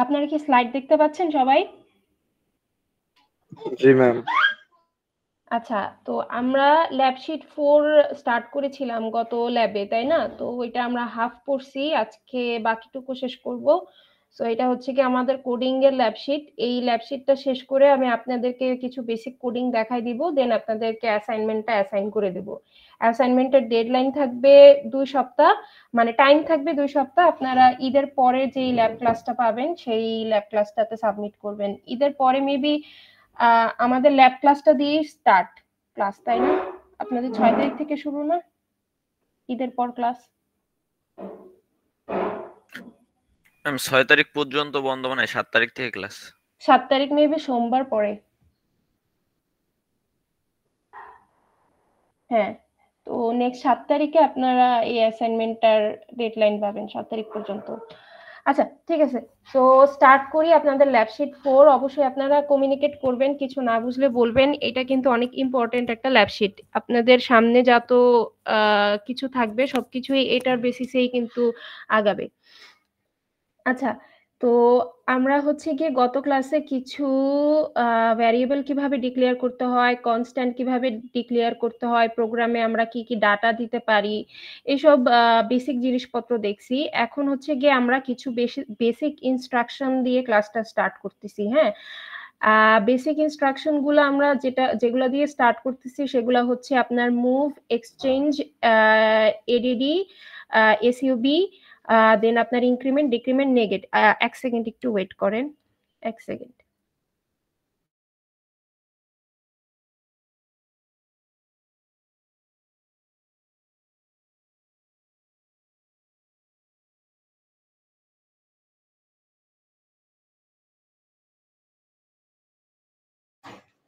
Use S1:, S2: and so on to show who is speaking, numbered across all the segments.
S1: আপনারা কি স্লাইড দেখতে পাচ্ছেন সবাই?
S2: জি ম্যাম।
S1: আচ্ছা, তো আমরা ল্যাব শিট 4 স্টার্ট করেছিলাম গত ল্যাবে, তাই না? তো ওইটা আমরা হাফ পড়ছি, আজকে বাকিটুকু শেষ করব। সো এটা হচ্ছে কি আমাদের কোডিং এর ল্যাব শিট। এই ল্যাব শিটটা শেষ করে আমি আপনাদেরকে কিছু বেসিক কোডিং দেখাই দিব, দেন আপনাদেরকে অ্যাসাইনমেন্টটা অ্যাসাইন করে দেব। অ্যাসাইনমেন্টের ডেডলাইন থাকবে 2 সপ্তাহ, মানে টাইম থাকবে 2 সপ্তাহ। আপনারা ঈদের পরে যেই ল্যাব ক্লাসটা পাবেন সেই ল্যাব ক্লাসটাতে সাবমিট করবেন। ঈদের পরে মেবি আমাদের ল্যাব ক্লাসটা দিয়ে স্টার্ট ক্লাস, তাই না? আপনাদের 6 তারিখ থেকে শুরু না ঈদের পর ক্লাস?
S3: আমি 6 তারিখ পর্যন্ত বন্ধ, মানে 7 তারিখ থেকে ক্লাস।
S1: 7 তারিখ মেবি সোমবার পরে। হ্যাঁ, তো নেক্সট 7 তারিখে আপনারা এই অ্যাসাইনমেন্টটার ডেডলাইন পাবেন 7 তারিখ পর্যন্ত। আচ্ছা, ঠিক আছে। তো স্টার্ট করি আপনাদের ল্যাব শিট 4। অবশ্যই আপনারা কমিউনিকেট করবেন, কিছু না বুঝলে বলবেন। এটা কিন্তু অনেক ইম্পর্টেন্ট একটা ল্যাব শিট। আপনাদের সামনে যত কিছু থাকবে সবকিছুই এটার বেসিসেই কিন্তু আগাবে। আচ্ছা, তো আমরা হচ্ছে গিয়ে গত ক্লাসে কিছু ভ্যারিয়েবল কিভাবে ডিক্লেয়ার করতে হয়, কনস্ট্যান্ট কিভাবে ডিক্লেয়ার করতে হয়, প্রোগ্রামে আমরা কি কি ডাটা দিতে পারি, এইসব বেসিক জিনিসপত্র দেখছি। এখন হচ্ছে গিয়ে আমরা কিছু বেসিক ইনস্ট্রাকশন দিয়ে ক্লাসটা স্টার্ট করতেছি। হ্যাঁ, বেসিক ইনস্ট্রাকশন গুলো আমরা যেগুলো দিয়ে স্টার্ট করতেছি সেগুলো হচ্ছে আপনার মুভ, এক্সচেঞ্জ, এডিডি, এসইউবি, দেন আপনার ইনক্রিমেন্ট, ডিক্রিমেন্ট, নেগেট। এক সেকেন্ড একটু ওয়েট করেন, এক সেকেন্ড।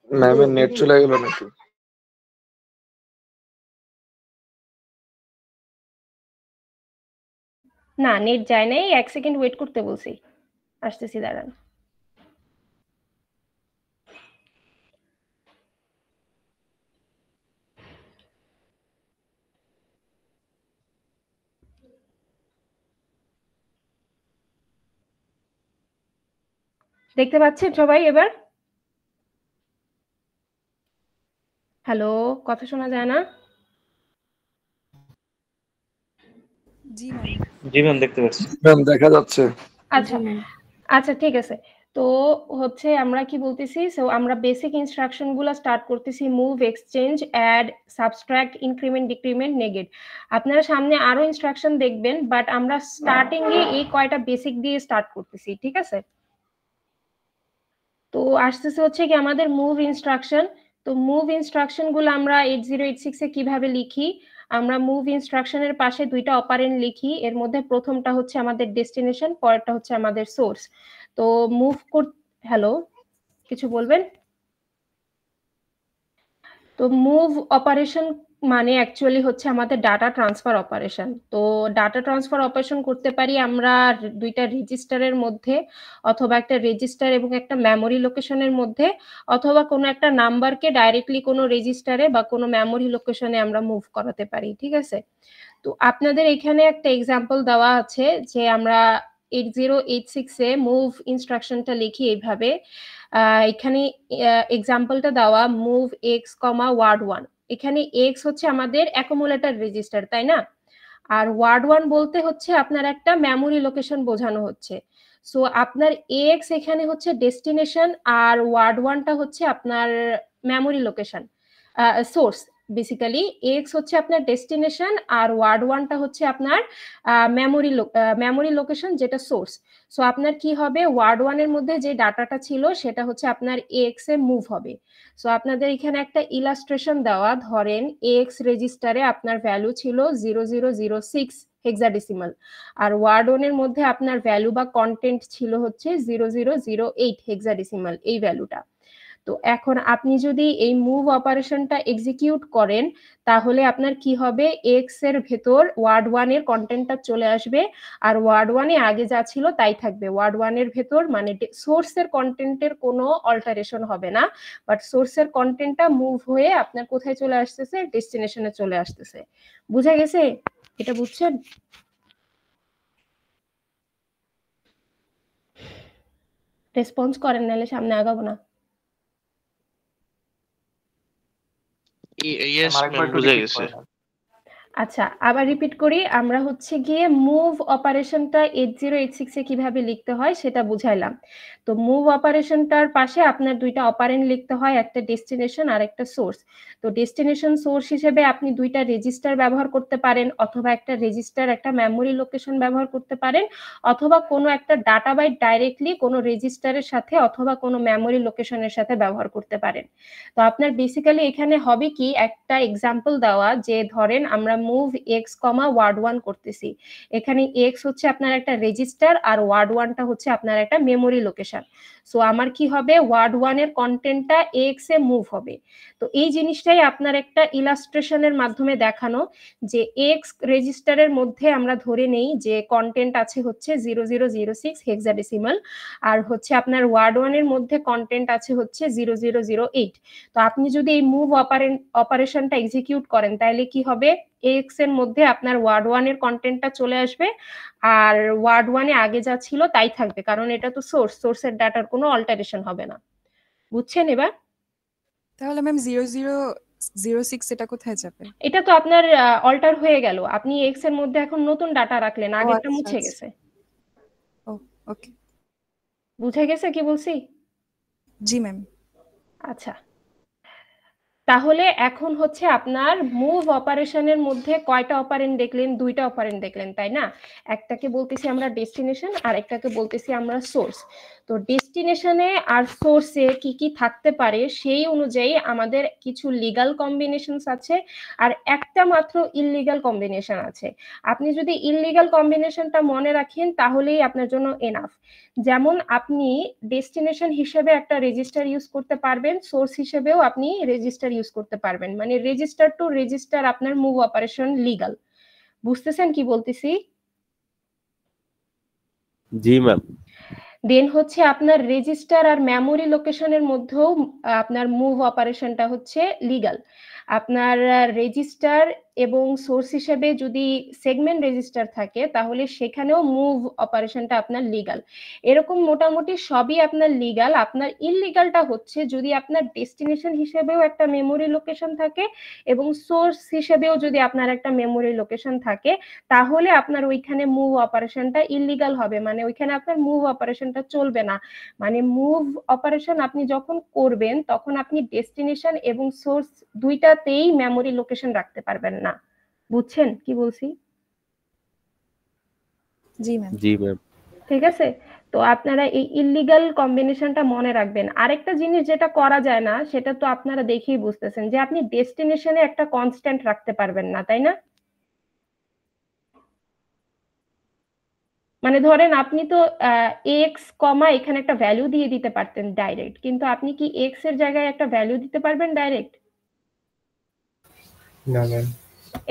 S2: ম্যামের নেট চলে গেল নাকি?
S1: না, নেট যায় নাই, এক সেকেন্ড ওয়েট করতে বলছি, আসতেছি, দাঁড়ান। দেখতে পাচ্ছেন সবাই এবার? হ্যালো, কথা শোনা যায় না?
S4: জি ম্যাম।
S5: জি ম্যাম, দেখতে পাচ্ছি।
S2: ম্যাম দেখা যাচ্ছে।
S1: আচ্ছা আচ্ছা, ঠিক আছে। তো হচ্ছে আমরা কি বলতেছি, সো আমরা বেসিক ইনস্ট্রাকশন গুলো স্টার্ট করতেছি, move, exchange, add, subtract, increment, decrement, negate. আপনারা সামনে আরো ইনস্ট্রাকশন দেখবেন, বাট আমরা স্টার্টিং এ এই কয়টা বেসিক দিয়ে স্টার্ট করতেছি, ঠিক আছে? তো আসতেছে হচ্ছে কি আমাদের মুভ ইনস্ট্রাকশন। তো মুভ ইনস্ট্রাকশন গুলো আমরা 8086 এ কিভাবে লিখি? আমরা মুভ ইনস্ট্রাকশনের পাশে দুইটা অপারেন্ড লিখি। এর মধ্যে প্রথমটা হচ্ছে আমাদের ডেস্টিনেশন, পরেরটা হচ্ছে আমাদের সোর্স। তো মুভ হ্যালো, কিছু বলবেন? তো মুভ অপারেশন মানে অ্যাকচুয়ালি হচ্ছে আমাদের ডাটা ট্রান্সফার অপারেশন। তো ডাটা ট্রান্সফার অপারেশন করতে পারি আমরা দুইটা রেজিস্টারের মধ্যে, অথবা একটা রেজিস্টার এবং একটা মেমোরি লোকেশনের মধ্যে, অথবা কোনো একটা নাম্বারকে ডাইরেক্টলি কোনো রেজিস্টারে বা কোনো মেমোরি লোকেশনে আমরা মুভ করাতে পারি, ঠিক আছে? তো আপনাদের এখানে একটা এক্সাম্পল দেওয়া আছে যে আমরা 8086 এ মুভ ইনস্ট্রাকশনটা লিখি এইভাবে। এখানে এক্সাম্পলটা দেওয়া, মুভ এক্স কমা ওয়ার্ড 1। এখানে এক্স হচ্ছে আমাদের অ্যাকুমুলেটর রেজিস্টার, তাই না? আর ওয়ার্ড 1 বলতে হচ্ছে আপনার একটা মেমোরি লোকেশন বোঝানো হচ্ছে। সো আপনার এক্স এখানে হচ্ছে ডেস্টিনেশন, আর ওয়ার্ড 1টা হচ্ছে আপনার memory location, source. Basically x হচ্ছে আপনার ডেস্টিনেশন, আর ওয়ার্ড 1টা হচ্ছে আপনার মেমোরি লোকেশন, যেটা সোর্স। সো আপনার কি হবে, ওয়ার্ড 1 এর মধ্যে যে ডাটাটা ছিল সেটা হচ্ছে আপনার এক্স এ মুভ হবে। সো আপনাদের এখানে একটা ইলাস্ট্রেশন দেওয়া, ধরেন এক্স রেজিস্টারে আপনার ভ্যালু ছিল 0006 হেক্সাডেসিমাল, আর ওয়ার্ড 1 এর মধ্যে আপনার ভ্যালু বা কন্টেন্ট ছিল হচ্ছে 0008 হেক্সাডেসিমাল, এই ভ্যালুটা। তো এখন আপনি যদি এই মুভ অপারেশনটা এক্সিকিউট করেন, তাহলে আপনার কি হবে, এক্স এর ভেতর ওয়ার্ড 1 এর কন্টেন্টটা চলে আসবে, আর ওয়ার্ড 1 এ আগে যা ছিল তাই থাকবে। ওয়ার্ড 1 এর ভেতর মানে সোর্সের কন্টেন্টের কোনো অল্টারেশন হবে না, বাট সোর্সের কন্টেন্টটা মুভ হয়ে আপনার কোথায় চলে আসতেছে, ডেস্টিনেশনে চলে আসতেছে। বুঝা গেছে? এটা বুঝছেন? রেসপন্স করেন, নাহলে সামনে আগাবো না।
S3: ইয়েস ম্যাম, বুঝে গেছে।
S1: আচ্ছা, আবার রিপিট করি। আমরা হচ্ছে গিয়ে মুভ অপারেশনটা 8086 এ কিভাবে লিখতে হয় সেটা বুঝাইলাম। তো মুভ অপারেশনটার পাশে আপনার দুইটা অপারেন্ড লিখতে হয়, একটা ডেস্টিনেশন আর একটা সোর্স। তো ডেস্টিনেশন সোর্স হিসেবে আপনি দুইটা রেজিস্টার ব্যবহার করতে পারেন, অথবা একটা রেজিস্টার একটা মেমোরি লোকেশন ব্যবহার করতে পারেন, অথবা কোনো একটা ডাটা বাইট ডাইরেক্টলি কোনো রেজিস্টারের সাথে অথবা কোনো মেমোরি লোকেশনের সাথে ব্যবহার করতে পারেন। তো আপনার বেসিক্যালি এখানে হবে কি, একটা এক্সাম্পল দেওয়া, যে ধরেন আমরা মুভ এক্স কমা ওয়ার্ড 1 করতেছি। এখানে এক্স হচ্ছে আপনার একটা রেজিস্টার আর ওয়ার্ড 1টা হচ্ছে আপনার একটা মেমোরি লোকেশন। সো আমার কি হবে, ওয়ার্ড 1 এর কন্টেন্টটা এক্স এ মুভ হবে। তো এই জিনিসটাই আপনার একটা ইলাস্ট্রেশনের মাধ্যমে দেখানো, যে এক্স রেজিস্টারের মধ্যে আমরা ধরে নেই যে কন্টেন্ট আছে হচ্ছে 0006 হেক্সাডেসিমাল, আর হচ্ছে আপনার ওয়ার্ড 1 এর মধ্যে কন্টেন্ট আছে হচ্ছে 0008। তো আপনি যদি এই মুভ অপারেশনটা এক্সিকিউট করেন, তাহলে কি হবে, এক্স এর মধ্যে আপনার ওয়ার্ড 1 এর কন্টেন্টটা চলে আসবে, আর ওয়ার্ড 1 এ আগে যা ছিল তাই থাকবে, কারণ এটা তো সোর্সের ডাটার কোনো অল্টারেশন হবে না। বুঝছেন এবার?
S4: তাহলে ম্যাম 0006 এটা কোথায় যাবে?
S1: এটা তো আপনার অল্টার হয়ে গেল, আপনি এক্স এর মধ্যে এখন নতুন ডাটা রাখলেন, আগেরটা
S4: আচ্ছা,
S1: মুছে
S4: আচ্ছা।
S1: গেছে।
S4: ও ওকে।
S1: বুঝে গেছে কি বলছি?
S4: জি ম্যাম।
S1: আচ্ছা, তাহলে এখন হচ্ছে আপনার মুভ অপারেশনের মধ্যে কয়টা অপারেন্ড দেখলেন? দুইটা অপারেন্ড দেখলেন, তাই না? একটাকে বলতেছি আমরা ডেস্টিনেশন আর একটাকে বলতেছি আমরা সোর্স। তো ডেস্টিনেশনে আর সোর্সে কি কি থাকতে পারে সেই অনুযায়ী আমাদের কিছু লিগ্যাল কম্বিনেশনস আছে, আর একটা মাত্র ইললিগ্যাল কম্বিনেশন আছে। আপনি যদি ইললিগ্যাল কম্বিনেশনটা মনে রাখেন তাহলেই আপনার জন্য এনাফ। যেমন আপনি ডেস্টিনেশন হিসেবে একটা রেজিস্টার ইউজ করতে পারবেন, সোর্স হিসেবেও আপনি রেজিস্টার ইউজ করতে পারবেন, মানে রেজিস্টার টু রেজিস্টার আপনার মুভ অপারেশন লিগ্যাল। বুঝতেছেন কি বলতেছি?
S5: জি ম্যাম।
S1: দেন হচ্ছে আপনার রেজিস্টার আর মেমোরি লোকেশনের মধ্যেও আপনার মুভ অপারেশনটা হচ্ছে লিগ্যাল। আপনার রেজিস্টার এবং সোর্স হিসেবে যদি সেগমেন্ট রেজিস্টার থাকে তাহলে সেখানেও মুভ অপারেশনটা আপনার লিগ্যাল। এরকম মোটামুটি সবই আপনার লিগ্যাল। আপনার ইললিগ্যালটা হচ্ছে যদি আপনার ডেস্টিনেশন হিসেবেও একটা মেমোরি লোকেশন থাকে এবং সোর্স হিসেবেও যদি আপনার একটা মেমোরি লোকেশন থাকে, তাহলে আপনার ওইখানে মুভ অপারেশনটা ইললিগ্যাল হবে, মানে ওইখানে আপনার মুভ অপারেশনটা চলবে না। মানে মুভ অপারেশন আপনি যখন করবেন তখন আপনি ডেস্টিনেশন এবং সোর্স দুইটাতেই মেমোরি লোকেশন রাখতে পারবেন না। বুঝছেন কি বলছি?
S4: জি ম্যাম।
S5: জি ম্যাম।
S1: ঠিক আছে, তো আপনারা এই ইললিগ্যাল কম্বিনেশনটা মনে রাখবেন। আরেকটা জিনিস যেটা করা যায় না সেটা তো আপনারা দেখেই বুঝতেছেন, যে আপনি ডেস্টিনেশনে একটা কনস্ট্যান্ট রাখতে পারবেন না, তাই না? মানে ধরেন আপনি তো এক্স কমা এখানে একটা ভ্যালু দিয়ে দিতে পারতেন ডাইরেক্ট, কিন্তু আপনি কি এক্স এর জায়গায় একটা ভ্যালু দিতে পারবেন ডাইরেক্ট?
S6: না ম্যাম।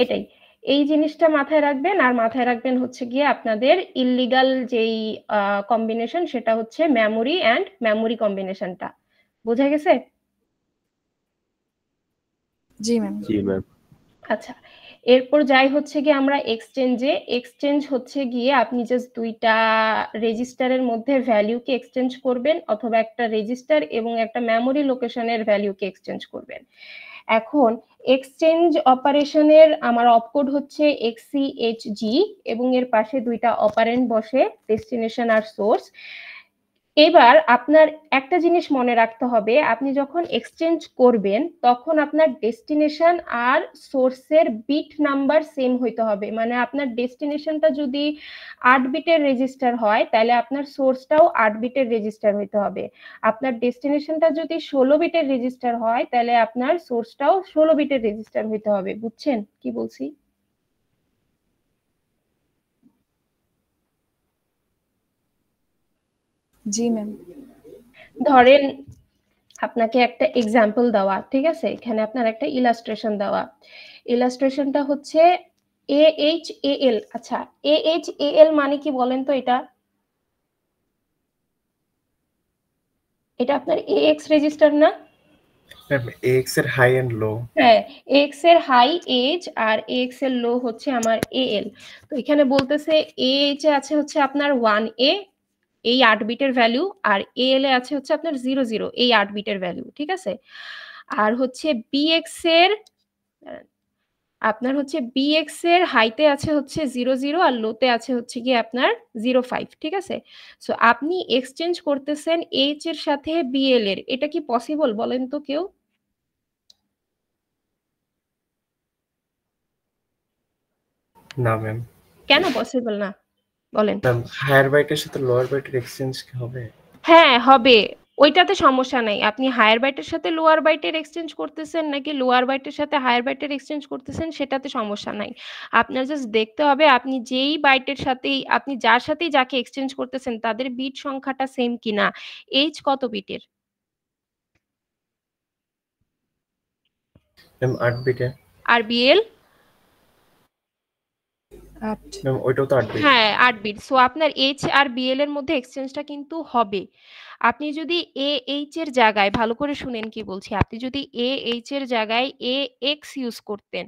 S1: এটাই, এই জিনিসটা মাথায় রাখবেন। আর মাথায় রাখবেন হচ্ছে গিয়ে আপনাদের ইললিগাল যেই কম্বিনেশন সেটা হচ্ছে মেমোরি অ্যান্ড মেমোরি কম্বিনেশনটা। বোঝা গেছে?
S4: জি ম্যাম।
S5: জি ম্যাম।
S1: আচ্ছা, এরপর যাই হচ্ছে গিয়ে আমরা এক্সচেঞ্জে। এক্সচেঞ্জ হচ্ছে গিয়ে আপনি জাস্ট দুইটা রেজিস্টারের মধ্যে ভ্যালুকে এক্সচেঞ্জ করবেন, অথবা একটা রেজিস্টার এবং একটা মেমোরি লোকেশনের ভ্যালুকে এক্সচেঞ্জ করবেন। এখন এক্সচেঞ্জ অপারেশনের আমার অপকোড হচ্ছে XCHG এবং এর পাশে দুইটা অপারেন্ড বসে, ডেস্টিনেশন আর সোর্স। এবার আপনার একটা জিনিস মনে রাখতে হবে, আপনি যখন এক্সচেঞ্জ করবেন তখন আপনার ডেস্টিনেশন আর সোর্সের বিট নাম্বার সেম হইতে হবে। মানে আপনার ডেস্টিনেশনটা যদি 8 বিটের রেজিস্টার হয় তাহলে আপনার সোর্সটাও 8 বিটের রেজিস্টার হইতে হবে। আপনার ডেস্টিনেশনটা যদি 16 বিটের রেজিস্টার হয় তাহলে আপনার সোর্সটাও 16 বিটের রেজিস্টার হইতে হবে। বুঝছেন কি বলছি?
S4: জি ম্যাম।
S1: ধরেন আপনাকে একটা এক্সাম্পল দেওয়া, ঠিক আছে, এখানে আপনার একটা ইলাস্ট্রেশন দেওয়া। ইলাস্ট্রেশনটা হচ্ছে AHAL। আচ্ছা, AHAL মানে কি বলেন তো? এটা আপনার AX রেজিস্টার না?
S6: ম্যাম এক্স এর হাই এন্ড লো।
S1: হ্যাঁ, AX এর হাই H আর AX এর লো হচ্ছে আমার AL। তো এখানে বলতেছে AH এ আছে হচ্ছে আপনার 1A, এই 8 বিটের ভ্যালু, আর AL এ আছে হচ্ছে আপনার 00 এই 8 বিটের ভ্যালু, ঠিক আছে? আর হচ্ছে BX এর আপনার হচ্ছে BX এর হাইতে আছে হচ্ছে 00 আর লোতে আছে হচ্ছে কি আপনার 05, ঠিক আছে? সো আপনি এক্সচেঞ্জ করতেছেন H এর সাথে BL এর, এটা কি পসিবল বলেন তো কেউ?
S6: না ম্যাম।
S1: কেন পসিবল না বলেন?
S6: ম্যাম হায়ার বাইটের সাথে লোয়ার বাইটের এক্সচেঞ্জ কি হবে?
S1: হ্যাঁ হবে, ওইটাতে সমস্যা নাই। আপনি হায়ার বাইটের সাথে লোয়ার বাইটের এক্সচেঞ্জ করতেছেন নাকি লোয়ার বাইটের সাথে হায়ার বাইটের এক্সচেঞ্জ করতেছেন সেটাতে সমস্যা নাই। আপনার জাস্ট দেখতে হবে আপনি যেই বাইটের সাথেই, আপনি যার সাথেই যাকে এক্সচেঞ্জ করতেছেন তাদের বিট সংখ্যাটা সেম কিনা। এইচ কত বিটের?
S6: ম্যাম 8 বিটে।
S1: আর বিএল?
S4: 8
S6: ম্যাম ওইটাও তো 8 বিট।
S1: হ্যাঁ 8 বিট। সো আপনার এইচ আর বিএল এর মধ্যে এক্সচেঞ্জটা কিন্তু হবে। আপনি যদি এ এইচ এর জায়গায়, ভালো করে শুনেন কি বলছি, আপনি যদি এ এইচ এর জায়গায় এ এক্স ইউজ করতেন,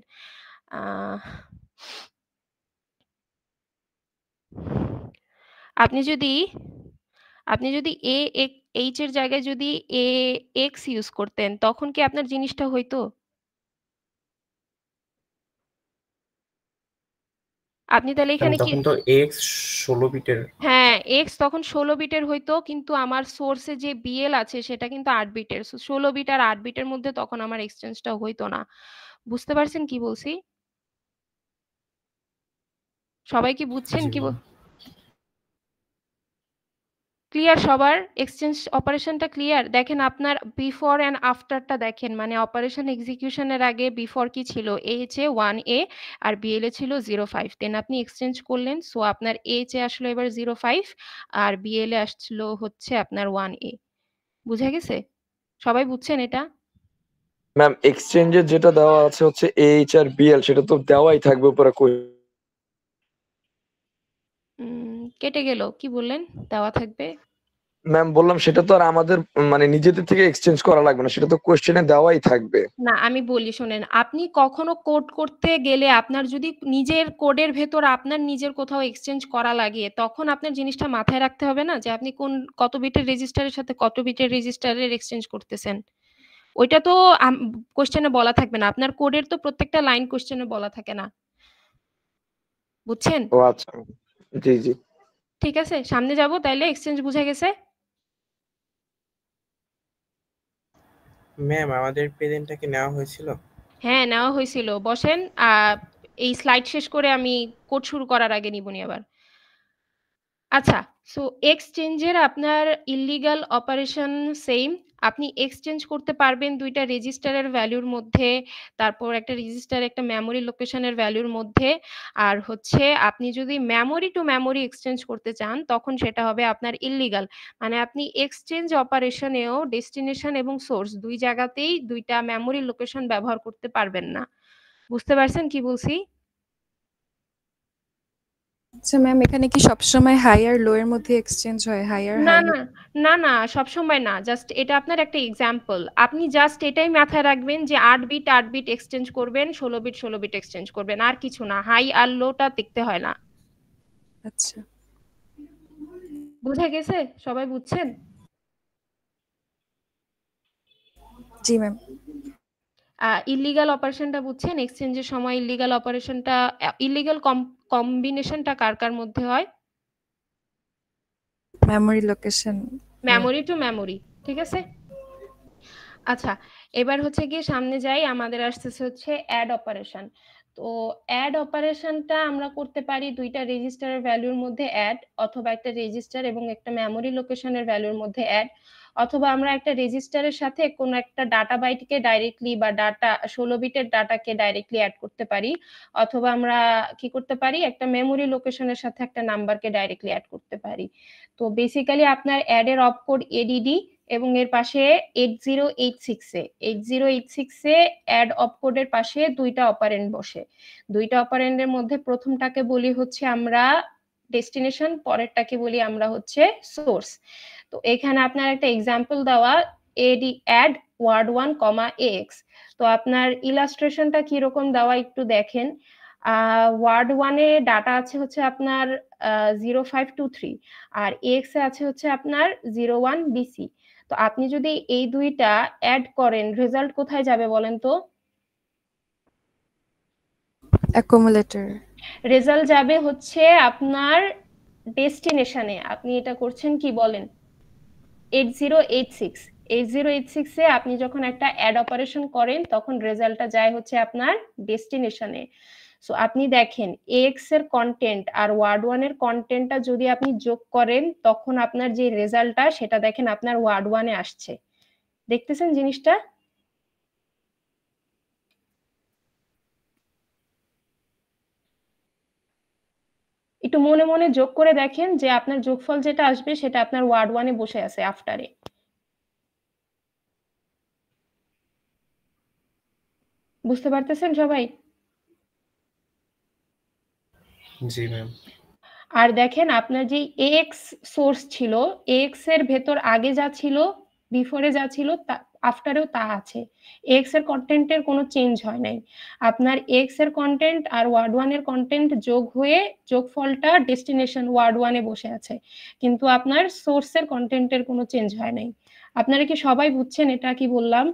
S1: আপনি যদি এ এইচ এর জায়গায় যদি এ এক্স ইউজ করতেন তখন কি আপনার জিনিসটা হইতো? আপনি তাহলে
S6: ম্যাম
S1: এখানে কি,
S6: তখন তো x 16 বিটের।
S1: হ্যাঁ এক্স তখন 16 বিটের হইতো, কিন্তু আমার সোর্সে যে বিএল আছে সেটা কিন্তু 8 বিটের। 16 বিট আর 8 বিটের মধ্যে তখন আমার এক্সচেঞ্জটা হইতো না। বুঝতে পারছেন কি বলছি? সবাই কি বুঝছেন
S6: জি
S1: কি?
S6: ম্যাম।
S1: ক্লিয়ার সবার? এক্সচেঞ্জ অপারেশনটা ক্লিয়ার? দেখেন আপনার বিফোর অ্যান্ড আফটারটা দেখেন, মানে অপারেশন এক্সিকিউশনের আগে বিফোর কি ছিল, H A 1A R BL এ ছিল 05, দেন আপনি এক্সচেঞ্জ করলেন, সো আপনার এইচ এ আসলো এবার 05 আর বিএল এ আসলো হচ্ছে আপনার 1A। বুঝা গেছে? সবাই বুঝছেন এটা?
S2: ম্যাম এক্সচেঞ্জের যেটা দেওয়া আছে হচ্ছে এইচ আর বিএল, সেটা তো দেওয়াই থাকবে উপরে।
S1: কেটে গেল, কি বললেন দেওয়া থাকবে?
S2: ম্যাম বললাম সেটা তো আর আমাদের মানে নিজেদের থেকে এক্সচেঞ্জ করা লাগবে না, সেটা তো কোশ্চেনে দেওয়াই থাকবে।
S1: না আমি বলি শোনেন, আপনি কখনো কোড করতে গেলে আপনার যদি নিজের কোডের ভেতর আপনার নিজের কোথাও এক্সচেঞ্জ করা লাগে, তখন আপনার জিনিসটা মাথায় রাখতে হবে না যে আপনি কত বিটের রেজিস্টারের সাথে কত বিটের রেজিস্টারের এক্সচেঞ্জ করতেছেন। ওইটা তো কোশ্চেনে বলা থাকবে না, আপনার কোডের তো প্রত্যেকটা লাইন কোশ্চেনে বলা থাকে না। বুঝছেন?
S2: ও আচ্ছা, জি জি।
S1: ঠিক আছে, সামনে যাব তাইলে। এক্সচেঞ্জ বুঝে গেছে?
S5: ম্যাম আমাদের প্রেজেন্টটা কি নেওয়া হয়েছিল?
S1: হ্যাঁ নেওয়া হয়েছিল, বসেন। এই স্লাইড শেষ করে আমি কোড শুরু করার আগে নিবনি আবার। আচ্ছা, সো এক্সচেঞ্জের আপনার ইল্লিগাল অপারেশন সেম। আপনি এক্সচেঞ্জ করতে পারবেন দুইটা রেজিস্টারের ভ্যালুর মধ্যে, তারপর একটা রেজিস্টার একটা মেমোরি লোকেশনের ভ্যালুর মধ্যে। আর হচ্ছে আপনি যদি মেমোরি টু মেমোরি এক্সচেঞ্জ করতে চান তখন সেটা হবে আপনার ইল্লিগাল। মানে আপনি এক্সচেঞ্জ অপারেশনেও ডেস্টিনেশন এবং সোর্স দুই জায়গাতেই দুইটা মেমোরি লোকেশন ব্যবহার করতে পারবেন না। বুঝতে পারছেন কি বলছি?
S4: আচ্ছা ম্যাম, এখানে কি সবসময় হাই আর লো এর মধ্যে এক্সচেঞ্জ হয়? হাই আর
S1: না
S4: হাই?
S1: না না না সবসময় না, জাস্ট এটা আপনার একটা এক্সাম্পল। আপনি জাস্ট এটাই মাথায় রাখবেন যে 8 বিট 8 বিট এক্সচেঞ্জ করবেন, 16 বিট 16 বিট এক্সচেঞ্জ করবেন, আর কিছু না। হাই আর লোটা দেখতে হয় না।
S4: আচ্ছা
S1: বুঝা গেছে? সবাই বুঝছেন?
S4: জি ম্যাম।
S1: ইল্লিগাল অপারেশনটা বুঝছেন? এক্সচেঞ্জের সময় ইল্লিগাল অপারেশনটা, ইল্লিগাল কম্বিনেশনটা কার কার মধ্যে হয়?
S4: Memory location.
S1: Memory two memory, ঠিক আছে? আচ্ছা, এবার হচ্ছে গিয়ে সামনে যাই। আমাদের আসতেছে হচ্ছে অ্যাড অপারেশন। তো অ্যাড অপারেশনটা আমরা করতে পারি দুইটা রেজিস্টারের ভ্যালুর মধ্যে অ্যাড, অথবা একটা রেজিস্টার এবং একটা মেমোরি লোকেশনের ভ্যালুর মধ্যে অ্যাড, অথবা আমরা একটা রেজিস্টারের সাথে কোনো একটা ডাটা বাইটকে ডাইরেক্টলি বা ডাটা 16 বিটের ডাটাকে ডাইরেক্টলি অ্যাড করতে পারি, অথবা আমরা কি করতে পারি একটা মেমোরি লোকেশনের সাথে একটা নাম্বারকে ডাইরেক্টলি অ্যাড করতে পারি। তো বেসিক্যালি আপনার অ্যাড এর অপকোড এডিডি এবং এর পাশে 8086 এ অ্যাড অপকোডের পাশে দুইটা অপারেন্ড বসে। দুইটা অপারেন্ডের মধ্যে প্রথমটাকে বলি হচ্ছে আমরা ডেস্টিনেশন, পরেরটাকে বলি আমরা হচ্ছে সোর্স। তো এখানে আপনার একটা এক্সাম্পল দেওয়া, add word1, ax। তো আপনার ইলাস্ট্রেশনটা কিরকম দেওয়া একটু দেখেন। ওয়ার্ড 1 এ ডাটা আছে হচ্ছে আপনার 0523 আর এক্স এ আছে হচ্ছে আপনার 01 বিসি। তো আপনি যদি এই দুইটা অ্যাড করেন রেজাল্ট কোথায় যাবে বলেন তো?
S4: অ্যাকুমুলেটর।
S1: রেজাল্ট যাবে হচ্ছে আপনার ডেস্টিনেশনে। আপনি এটা করছেন কি বলেন? 8086 8086 এ আপনি যখন একটা অ্যাড অপারেশন করেন তখন রেজাল্টটা যায় হচ্ছে আপনার ডেস্টিনেশনে। সো আপনি দেখেন এক্স এর কন্টেন্ট আর ওয়ার্ড 1 এর কন্টেন্টটা যদি আপনি যোগ করেন তখন আপনার যে রেজাল্টটা সেটা দেখেন আপনার ওয়ার্ড 1 এ আসছে। দেখতেছেন জিনিসটা? একটু মনে মনে যোগ করে দেখেন যে আপনার যোগফল যেটা আসবে সেটা আপনার ওয়ার্ড 1 এ বসে আছে আফটারে। বুঝতে পারতেছেন সবাই?
S6: জি ম্যাম।
S1: আর দেখেন আপনার যে এক্স সোর্স ছিল, এক্স এর ভেতর আগে যা ছিল, বিফোরে যা ছিল, আফটারেও তা আছে। এক্স এর কন্টেন্টের কোনো চেঞ্জ হয় নাই। আপনার এক্স এর কন্টেন্ট আর ওয়ার্ড 1 এর কন্টেন্ট যোগ হয়ে যোগফলটা ডেস্টিনেশন ওয়ার্ড 1 এ বসে আছে, কিন্তু আপনার সোর্সের কন্টেন্টের কোনো চেঞ্জ হয় নাই। আপনারা কি সবাই বুঝছেন এটা কি বললাম?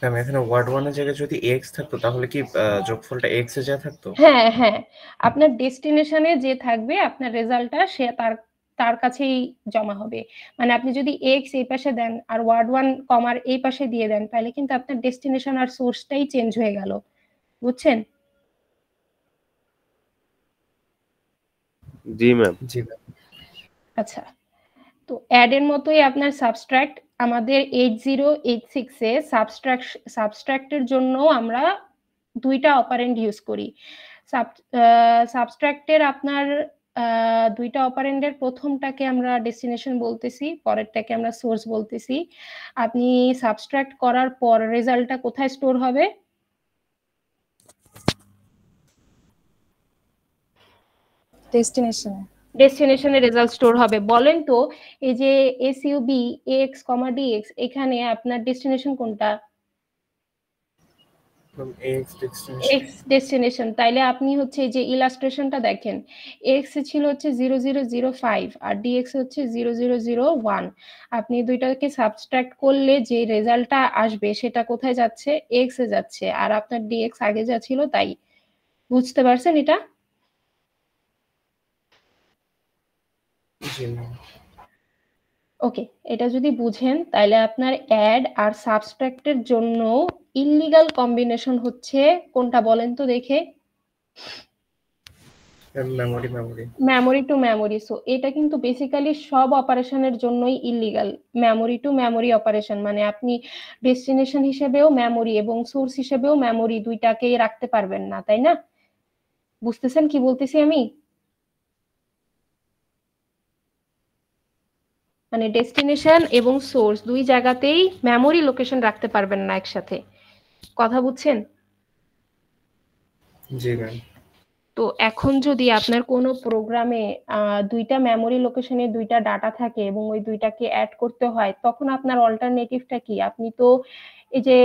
S6: ম্যাম এখানে ওয়ার্ড 1 এর জায়গায় যদি এক্স থাকতো তাহলে কি যোগফলটা এক্স এ যা থাকতো?
S1: হ্যাঁ হ্যাঁ, আপনার ডেস্টিনেশনে যে থাকবে আপনার রেজাল্টটা সে তার কাছেই জমা হবে। মানে আপনি যদি এক্স এই পাশে দেন আর ওয়ার্ড 1 কমার এই পাশে দিয়ে দেন তাহলে কিন্তু আপনার ডেস্টিনেশন আর সোর্সটাই চেঞ্জ হয়ে গেল। বুঝছেন?
S7: জি ম্যাম।
S6: জি ম্যাম।
S1: আচ্ছা, তো অ্যাড এর মতোই আপনার সাবস্ট্রাক্ট আমাদের 8086 এ সাবস্ট্রাক্টের জন্য আমরা দুইটা অপারেন্ড ইউজ করি। সাবস্ট্রাক্টের আপনার দুইটা অপারেন্ডের প্রথমটাকে আমরা ডেস্টিনেশন বলতেছি, পরেরটাকে আমরা সোর্স বলতেছি। আপনি সাবস্ট্রাক্ট করার পর রেজাল্টটা কোথায় স্টোর হবে?
S4: ডেস্টিনেশনে।
S1: ডেস্টিনেশনে রেজাল্ট স্টোর হবে। বলেন তো এই যে এসইউবি এক্স কমা ডিএক্স এখানে আপনার ডেস্টিনেশন কোনটা?
S6: Ma'am x destination.
S1: X destination. তাইলে আপনি হচ্ছে এই যে ইলাস্ট্রেশনটা দেখেন, এক্স ছিল হচ্ছে 0005 আর ডিএক্স হচ্ছে 0001। আপনি দুইটাকে সাবট্রাক্ট করলে যে রেজাল্টটা আসবে সেটা কোথায় যাচ্ছে? এক্স এ যাচ্ছে, আর আপনার ডিএক্স আগে যা ছিল তাই। বুঝতে পারছেন এটা?
S6: জি ম্যাম।
S1: ওকে, এটা যদি বুঝেন তাহলে আপনার অ্যাড আর সাবট্রাক্টের জন্য ইল্লিগাল কম্বিনেশন হচ্ছে কোনটা বলেন তো দেখে?
S6: Memory
S1: memory two memory. So এটা কিন্তু বেসিক্যালি সব অপারেশনের জন্যই illegal. Memory two memory operation মানে আপনি ডেস্টিনেশন হিসেবেও মেমোরি এবং সোর্স হিসেবেও মেমোরি দুইটাকেই রাখতে পারবেন না, তাই না? বুঝতেছেন কি বলতেছি আমি? মানে ডেস্টিনেশন এবং সোর্স দুই জায়গাতেই মেমোরি লোকেশন রাখতে পারবেন না একসাথে। কথা বুঝছেন?
S6: জি ম্যাম।
S1: তো এখন যদি আপনার কোনো প্রোগ্রামে দুইটা মেমোরি লোকেশনে দুইটা ডাটা থাকে এবং ওই দুইটাকে অ্যাড করতে হয় তখন আপনার অল্টারনেটিভটা কি? আপনি তো এই যে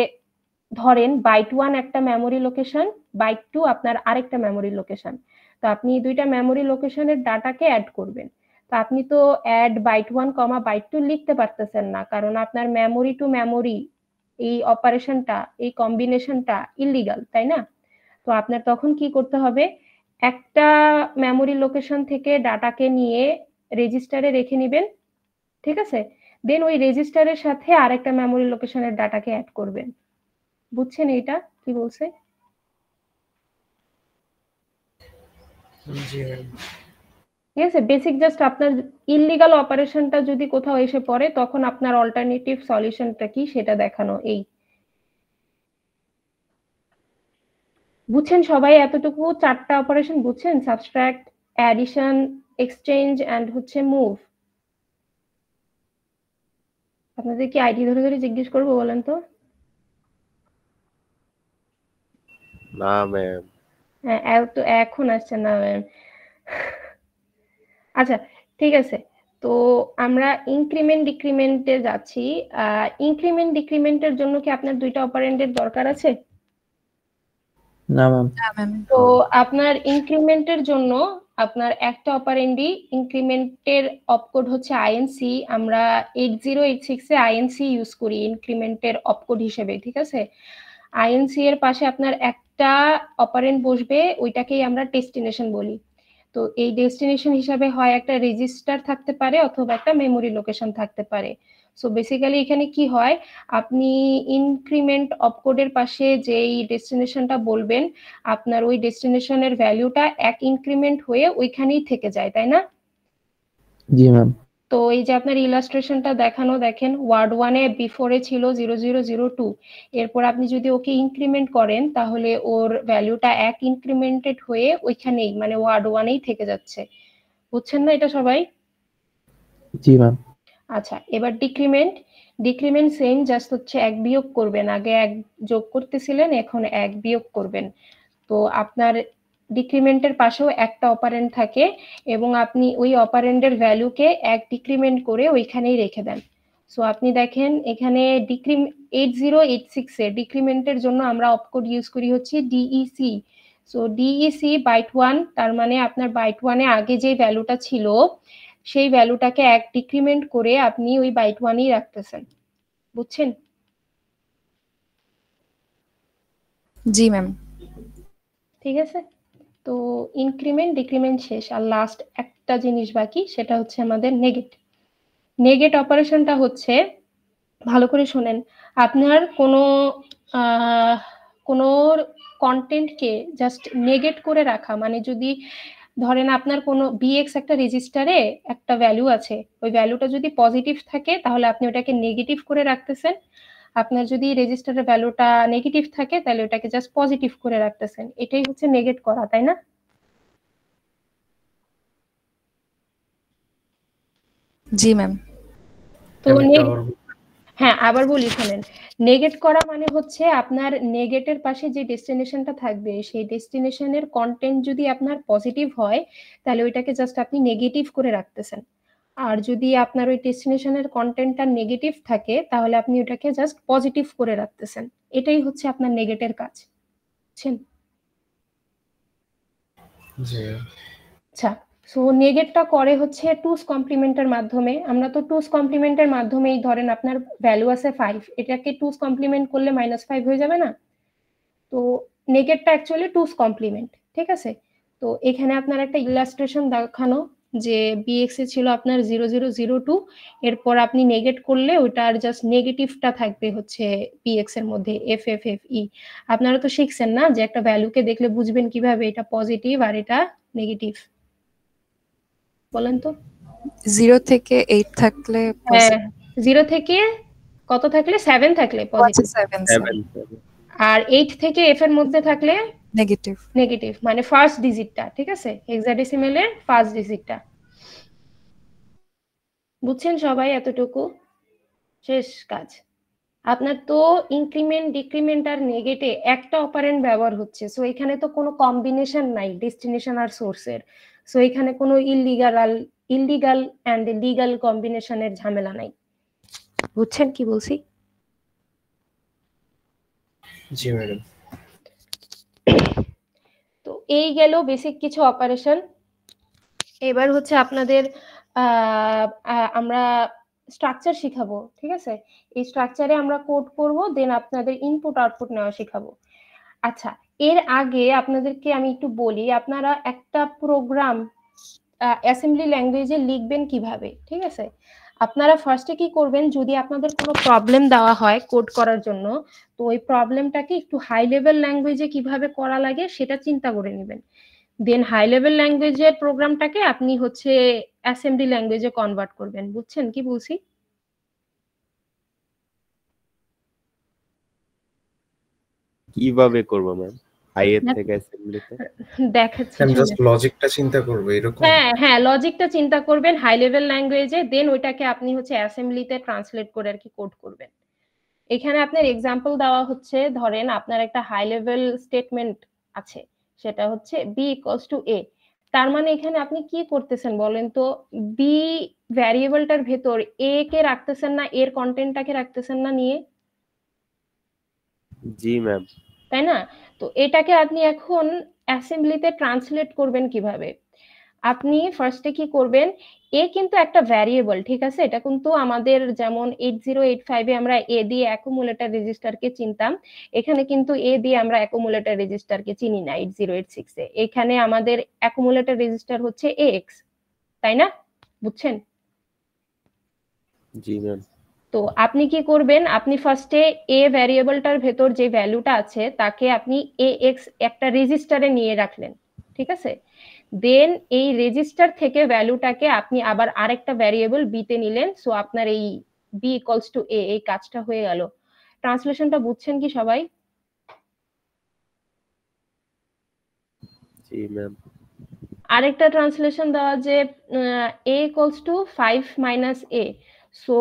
S1: ধরেন বাইট 1 একটা মেমোরি লোকেশন, বাইট 2 আপনার আরেকটা মেমোরি লোকেশন। তো আপনি দুইটা মেমোরি লোকেশনের ডাটাকে অ্যাড করবেন। তো আপনি তো অ্যাড বাইট 1 কমা বাইট 2 লিখতে পারতেছেন না, কারণ আপনার মেমোরি টু মেমোরি এই অপারেশনটা এই কম্বিনেশনটা ইল্লিগাল, তাই না? তো আপনার তখন কি করতে হবে? একটা মেমোরি লোকেশন থেকে ডাটাকে নিয়ে রেজিস্টারে রেখে নেবেন, ঠিক আছে? দেন ওই রেজিস্টারের সাথে আরেকটা মেমোরি লোকেশনের ডাটাকে অ্যাড করবেন। বুঝছেন এটা কি বলছে?
S6: জি ম্যাম।
S1: ঠিক আছে, বেসিক জাস্ট আপনার ইল্লিগাল অপারেশনটা যদি কোথাও এসে পড়ে তখন আপনার অল্টারনেটিভ সলিউশনটা কি সেটা দেখানো। এই বুঝছেন সবাই? এতটুকু চারটা অপারেশন বুঝছেন? সাবট্রাক্ট, অ্যাডিশন, এক্সচেঞ্জ এন্ড হচ্ছে মুভ। আপনাদের কি আইডি ধরে ধরে জিজ্ঞেস করবো বলেন তো?
S7: না ম্যাম।
S1: হ্যাঁ, তো এখন আসছে না ম্যাম। আচ্ছা ঠিক আছে, তো আমরা ইনক্রিমেন্ট ডিক্রিমেন্টে যাচ্ছি। ইনক্রিমেন্ট ডিক্রিমেন্টের জন্য কি আপনার দুইটা অপারেন্ডের দরকার আছে?
S8: না ম্যাম।
S4: না ম্যাম।
S1: তো আপনার ইনক্রিমেন্টের জন্য আপনার একটা অপারেন্ডই ইনক্রিমেন্টের অপকোড হচ্ছে আইএনসি। আমরা 8086 এ আইএনসি ইউজ করি ইনক্রিমেন্টের অপকোড হিসেবে, ঠিক আছে? আইএনসি এর পাশে আপনার একটা অপারেন্ড বসবে, ওইটাকেই আমরা ডেস্টিনেশন বলি। তো এই ডেস্টিনেশন হিসাবে হয় একটা রেজিস্টার থাকতে পারে অথবা একটা মেমোরি লোকেশন থাকতে পারে। সো বেসিক্যালি এখানে কি হয়, আপনি ইনক্রিমেন্ট অপকোডের পাশে যেই ডেস্টিনেশনটা বলবেন আপনার ওই ডেস্টিনেশনের ভ্যালুটা এক ইনক্রিমেন্ট হয়ে ওইখানেই থেকে যায়, তাই না?
S8: জি ম্যাম।
S1: তো এই যে আপনার ইলাস্ট্রেশনটা দেখানো, দেখেন ওয়ার্ড 1 এ বিফোরে ছিল 0002, এরপর আপনি যদি ওকে ইনক্রিমেন্ট করেন তাহলে ওর ভ্যালুটা এক ইনক্রিমেন্টেড হয়ে ওইখানেই মানে ওয়ার্ড 1 এই থেকে যাচ্ছে। বুঝছেন না এটা সবাই?
S8: জি ম্যাম।
S1: আচ্ছা, এবার ডিক্রিমেন্ট সেম, জাস্ট হচ্ছে এক বিয়োগ করবেন, আগে এক যোগ করতেছিলেন এখন এক বিয়োগ করবেন। তো আপনার ডিক্রিমেন্টের পাশেও একটা অপারেন্ড থাকে এবং আপনি ওই অপারেন্ডের ভ্যালুকে এক ডিক্রিমেন্ট করে ওইখানেই রেখে দেন। সো আপনি দেখেন এখানে 8086 এর ডিক্রিমেন্টের জন্য আমরা অপকোড ইউজ করি হচ্ছে ডিইসি। সো ডিইসি বাইট 1, তার মানে আপনার বাইট 1 এ আগে যে ভ্যালুটা ছিল সেই ভ্যালুটাকে এক ডিক্রিমেন্ট করে আপনি ওই বাইট 1ই রাখতেছেন। বুঝছেন?
S4: জি ম্যাম।
S1: ঠিক আছে, তো ইনক্রিমেন্ট ডিক্রিমেন্ট শেষ, আর লাস্ট একটা জিনিস বাকি, সেটা হচ্ছে আমাদের নেগেট অপারেশনটা হচ্ছে, ভালো করে শুনেন, আপনার কোনো কন্টেন্টকে জাস্ট নেগেট করে রাখা, মানে যদি ধরেন আপনার কোনো বিএক্স একটা রেজিস্টারে একটা ভ্যালু আছে, ওই ভ্যালুটা যদি পজিটিভ থাকে তাহলে আপনি ওটাকে নেগেটিভ করে রাখতেছেন, আপনার যদি রেজিস্টারের ভ্যালুটা নেগেটিভ থাকে তাহলে ওটাকে জাস্ট পজিটিভ করে রাখতেছেন। এটাই হচ্ছে নেগেট করা, তাই না?
S4: জি ম্যাম।
S1: তো হ্যাঁ, আবার বলি শোনেন, নেগেট করা মানে হচ্ছে আপনার নেগেটের পাশে যে ডেস্টিনেশনটা থাকবে সেই ডেস্টিনেশনের কন্টেন্ট যদি আপনার পজিটিভ হয় তাহলে ওইটাকে জাস্ট আপনি নেগেটিভ করে রাখতেছেন, আর যদি আপনার ওই ডেস্টিনেশনের কন্টেন্টটা নেগেটিভ থাকে তাহলে আপনি ওটাকে জাস্ট পজিটিভ করে রাখতেছেন। এটাই হচ্ছে আপনার নেগেটের কাজ, বুঝছেন?
S6: জি।
S1: আচ্ছা, সো নেগেটটা করে হচ্ছে টুস কমপ্লিমেন্টের মাধ্যমে। আমরা তো টুস কমপ্লিমেন্টের মাধ্যমেই, ধরেন আপনার ভ্যালু আছে 5, এটাকে টুস কমপ্লিমেন্ট করলে -5 হয়ে যাবে না? তো নেগেটটা অ্যাকচুয়ালি টুস কমপ্লিমেন্ট, ঠিক আছে? তো এখানে আপনার একটা ইলাস্ট্রেশন দেখানো যে বিএক্স এ ছিল আপনার 0002, এরপর আপনি নেগেট করলে ওটার জাস্ট নেগেটিভটা থাকবে হচ্ছে বিএক্স এর মধ্যে FFFE। আপনারা তো শিখছেন না যে একটা ভ্যালুকে দেখলে বুঝবেন কিভাবে এটা পজিটিভ আর এটা নেগেটিভ, বলেন তো?
S4: 0 থেকে 8 থাকলে
S1: হ্যাঁ, 0 থেকে কত থাকলে 7 থাকলে পজিটিভ,
S4: 7
S1: আর 8 থেকে F এর মধ্যে থাকলে
S4: নেগেটিভ।
S1: নেগেটিভ, মানে ফার্স্ট ডিজিটটা, ঠিক আছে? হেক্সাডেসিমেলের ফার্স্ট ডিজিটটা। বুঝছেন সবাই? এতটুকু শেষ কাজ। আপনার তো ইনক্রিমেন্ট ডিক্রিমেন্ট আর নেগেটে একটা অপারেন্ড ব্যবহার হচ্ছে, সো এখানে তো কোনো কম্বিনেশন নাই ডেস্টিনেশন আর সোর্সের। সো এখানে কোনো ইললিগাল অ্যান্ড লিগাল কম্বিনেশনের ঝামেলা নাই। বুঝছেন কি বলছি?
S6: জি ম্যাডাম।
S1: তো এই গেল বেসিক কিছু অপারেশন। এবার হচ্ছে আপনাদের আমরা স্ট্রাকচার শিখাবো, ঠিক আছে? এই স্ট্রাকচারে আমরা কোড করব, দেন আপনাদের ইনপুট আউটপুট নেওয়া শিখাবো। আচ্ছা, এর আগে আপনাদেরকে আমি একটু বলি, আপনারা একটা প্রোগ্রাম অ্যাসেম্বলি ল্যাঙ্গুয়েজে লিখবেন কিভাবে, ঠিক আছে? আপনারা ফার্স্টে কি করবেন, যদি আপনাদের কোনো প্রবলেম দেওয়া হয় কোড করার জন্য, তো ওই প্রবলেমটাকে একটু হাই লেভেল ল্যাঙ্গুয়েজে কিভাবে করা লাগে সেটা চিন্তা করে নেবেন, দেন হাই লেভেল ল্যাঙ্গুয়েজের প্রোগ্রামটাকে আপনি হচ্ছে অ্যাসেম্বলি ল্যাঙ্গুয়েজে কনভার্ট করবেন। বুঝছেন কি বলছি?
S7: কিভাবে করব ম্যাম হাই এর থেকে অ্যাসেম্বলিতে?
S1: দেখাচ্ছি,
S6: আমি জাস্ট লজিকটা চিন্তা করব এরকম।
S1: হ্যাঁ, লজিকটা চিন্তা করবেন হাই লেভেল ল্যাঙ্গুয়েজে, দেন ওইটাকে আপনি হচ্ছে অ্যাসেম্বলিতে ট্রান্সলেট করে আর কি কোড করবেন। এখানে আপনার এক্সাম্পল দেওয়া হচ্ছে, ধরেন আপনার একটা হাই লেভেল স্টেটমেন্ট আছে, সেটা হচ্ছে b = a, তার মানে এখানে আপনি কি করতেছেন বলেন তো, বি ভ্যারিয়েবলটার ভেতর এ কে রাখতেছেন না, এর কন্টেন্টটাকে রাখতেছেন না নিয়ে,
S7: জি ম্যাম।
S1: তাই না? তো এটাকে আপনি এখন অ্যাসেম্বলিতে ট্রান্সলেট করবেন কিভাবে? আপনি ফার্স্টে কি করবেন, এ কিন্তু একটা ভ্যারিয়েবল, ঠিক আছে? এটা কিন্তু আমাদের যেমন 8085 এ আমরা এ দিয়ে অ্যাকুমুলেটর রেজিস্টারকে চিনতাম, এখানে কিন্তু এ দিয়ে আমরা অ্যাকুমুলেটর রেজিস্টারকে চিনি না 8086 এ। এখানে আমাদের অ্যাকুমুলেটর রেজিস্টার হচ্ছে এক্স, তাই না? বুঝছেন?
S7: জি ম্যাম।
S1: তো আপনি কি করবেন, আপনি ফার্স্টে এ ভ্যারিয়েবলটার ভেতর যে ভ্যালুটা আছে তাকে আপনি এ এক্স একটা রেজিস্টারে নিয়ে রাখলেন, ঠিক আছে? দেন এই রেজিস্টার থেকে ভ্যালুটাকে আপনি আবার আরেকটা ভ্যারিয়েবল বি তে নিলেন, সো আপনার এই বি ইকুয়ালস টু এ, এই কাজটা হয়ে গেল। ট্রান্সলেশনটা বুঝছেন কি সবাই?
S7: জি ম্যাম।
S1: আরেকটা ট্রান্সলেশন দেওয়া যে A equals to 5 minus A, so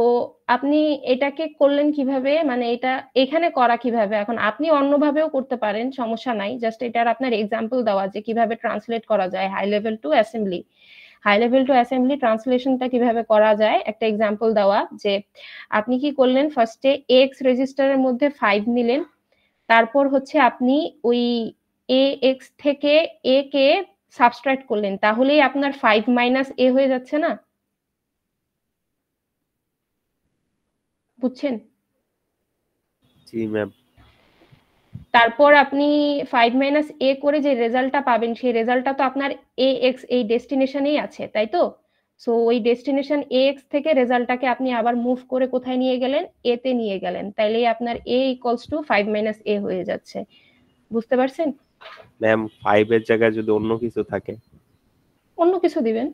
S1: আপনি এটাকে করলেন কিভাবে, মানে এটা এখানে করা কিভাবে, এখন আপনি অন্যভাবেও করতে পারেন, সমস্যা নাই, জাস্ট এটার আপনার এক্সাম্পল দেওয়া যে কিভাবে ট্রান্সলেট করা যায় high level to assembly. High level to assembly ট্রান্সলেশনটা কিভাবে করা যায় একটা এক্সাম্পল দেওয়া, যে আপনি কি করলেন, ফার্স্টে এক্স রেজিস্টারের মধ্যে 5 নিলেন, তারপর হচ্ছে আপনি ওই এ এক্স থেকে এ কে সাবস্ট্রাক্ট করলেন, তাহলেই আপনার 5 মাইনাস এ হয়ে যাচ্ছে না? বুঝছেন?
S7: জি ম্যাম।
S1: তারপর আপনি 5 মাইনাস এ করে যে রেজাল্টটা পাবেন, সেই রেজাল্টটা তো আপনার এ এক্স এই ডেস্টিনেশনেই আছে, তাই তো? সো ওই ডেস্টিনেশন এ এক্স থেকে রেজাল্টটাকে আপনি আবার মুভ করে কোথায় নিয়ে গেলেন, এ তে নিয়ে গেলেন, তাইলেই আপনার এ ইকুয়ালস টু 5 মাইনাস এ হয়ে যাচ্ছে। বুঝতে পারছেন?
S7: ম্যাম 5 এর জায়গায় যদি অন্য কিছু থাকে?
S1: অন্য কিছু দিবেন,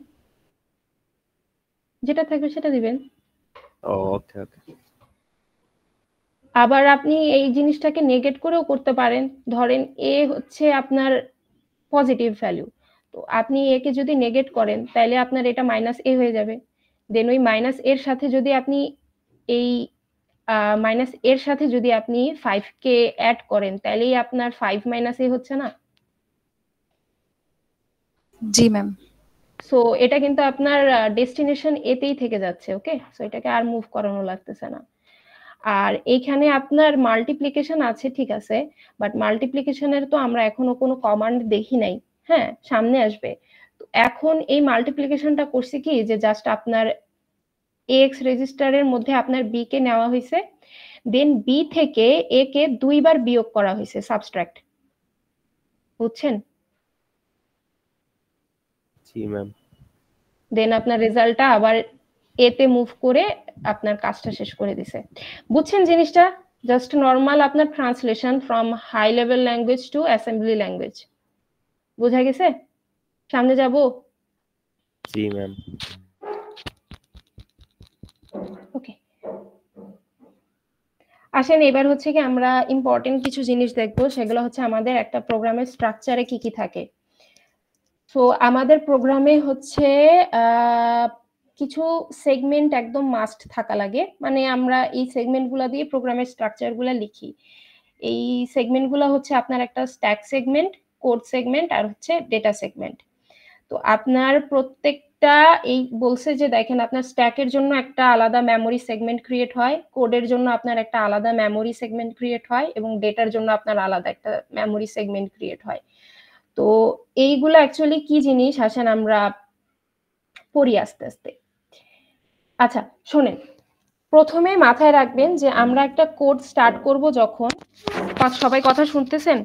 S1: যেটা থাকবে সেটা দিবেন।
S7: ওকে ওকে।
S1: আবার আপনি এই জিনিসটাকে নেগেট করেও করতে পারেন, ধরেন এ হচ্ছে আপনার পজিটিভ ভ্যালু, তো আপনি একে যদি নেগেট করেন তাহলে আপনার এটা মাইনাস এ হয়ে যাবে, দেন ওই মাইনাস এর সাথে যদি আপনি এই মাইনাস এর সাথে যদি আপনি 5 কে অ্যাড করেন তাহলেই আপনার 5 মাইনাস এ হচ্ছে না?
S4: জি ম্যাম।
S1: সো এটা কিন্তু আপনার ডেস্টিনেশন এতেই থেকে যাচ্ছে, ওকে? সো এটাকে আর মুভ করানো লাগতেছে না। আর এইখানে আপনার মাল্টিপ্লিকেশন আছে, ঠিক আছে, বাট মাল্টিপ্লিকেশনের তো আমরা এখনো কোনো কমান্ড দেখি নাই, হ্যাঁ, সামনে আসবে। তো এখন এই মাল্টিপ্লিকেশনটা করছে কি, যে জাস্ট আপনার এক্স রেজিস্টারের মধ্যে আপনার বি কে নেওয়া হয়েছে, দেন বি থেকে এ কে 2 বার বিয়োগ করা হয়েছে, সাবট্রাক্ট। বুঝছেন?
S7: জি ম্যাম।
S1: দেন আপনার রেজাল্টটা আবার এতে মুভ করে আপনার কাজটা শেষ করে দিছে। বুঝছেন জিনিসটা? জাস্ট নরমাল আপনার translation from high level language to assembly language. বোঝা গেছে? সামনে যাব?
S7: জি ম্যাম।
S1: ওকে, আসেন এবার হচ্ছে কি আমরা ইম্পর্টেন্ট কিছু জিনিস দেখবো, সেগুলো হচ্ছে আমাদের একটা প্রোগ্রামের স্ট্রাকচারে কি কি থাকে। সো আমাদের প্রোগ্রামে হচ্ছে কিছু সেগমেন্ট একদম মাস্ট থাকা লাগে, মানে আমরা এই সেগমেন্টগুলো দিয়ে প্রোগ্রামের স্ট্রাকচারগুলো লিখি। এই সেগমেন্টগুলো হচ্ছে আপনার একটা স্ট্যাক সেগমেন্ট, কোড সেগমেন্ট আর হচ্ছে ডেটা সেগমেন্ট। তো আপনার প্রত্যেকটা এই বলছে যে দেখেন আপনার স্ট্যাকের জন্য একটা আলাদা মেমোরি সেগমেন্ট ক্রিয়েট হয়, কোডের জন্য আপনার একটা আলাদা মেমোরি সেগমেন্ট ক্রিয়েট হয় এবং ডেটার জন্য আপনার আলাদা একটা মেমোরি সেগমেন্ট ক্রিয়েট হয়। তো এইগুলো অ্যাকচুয়ালি কি জিনিস আসেন আমরা পড়ি আস্তে আস্তে। আচ্ছা শোনেন, প্রথমে মাথায় রাখবেন যে আমরা একটা কোড স্টার্ট করব যখন, সবাই কথা শুনতেছেন?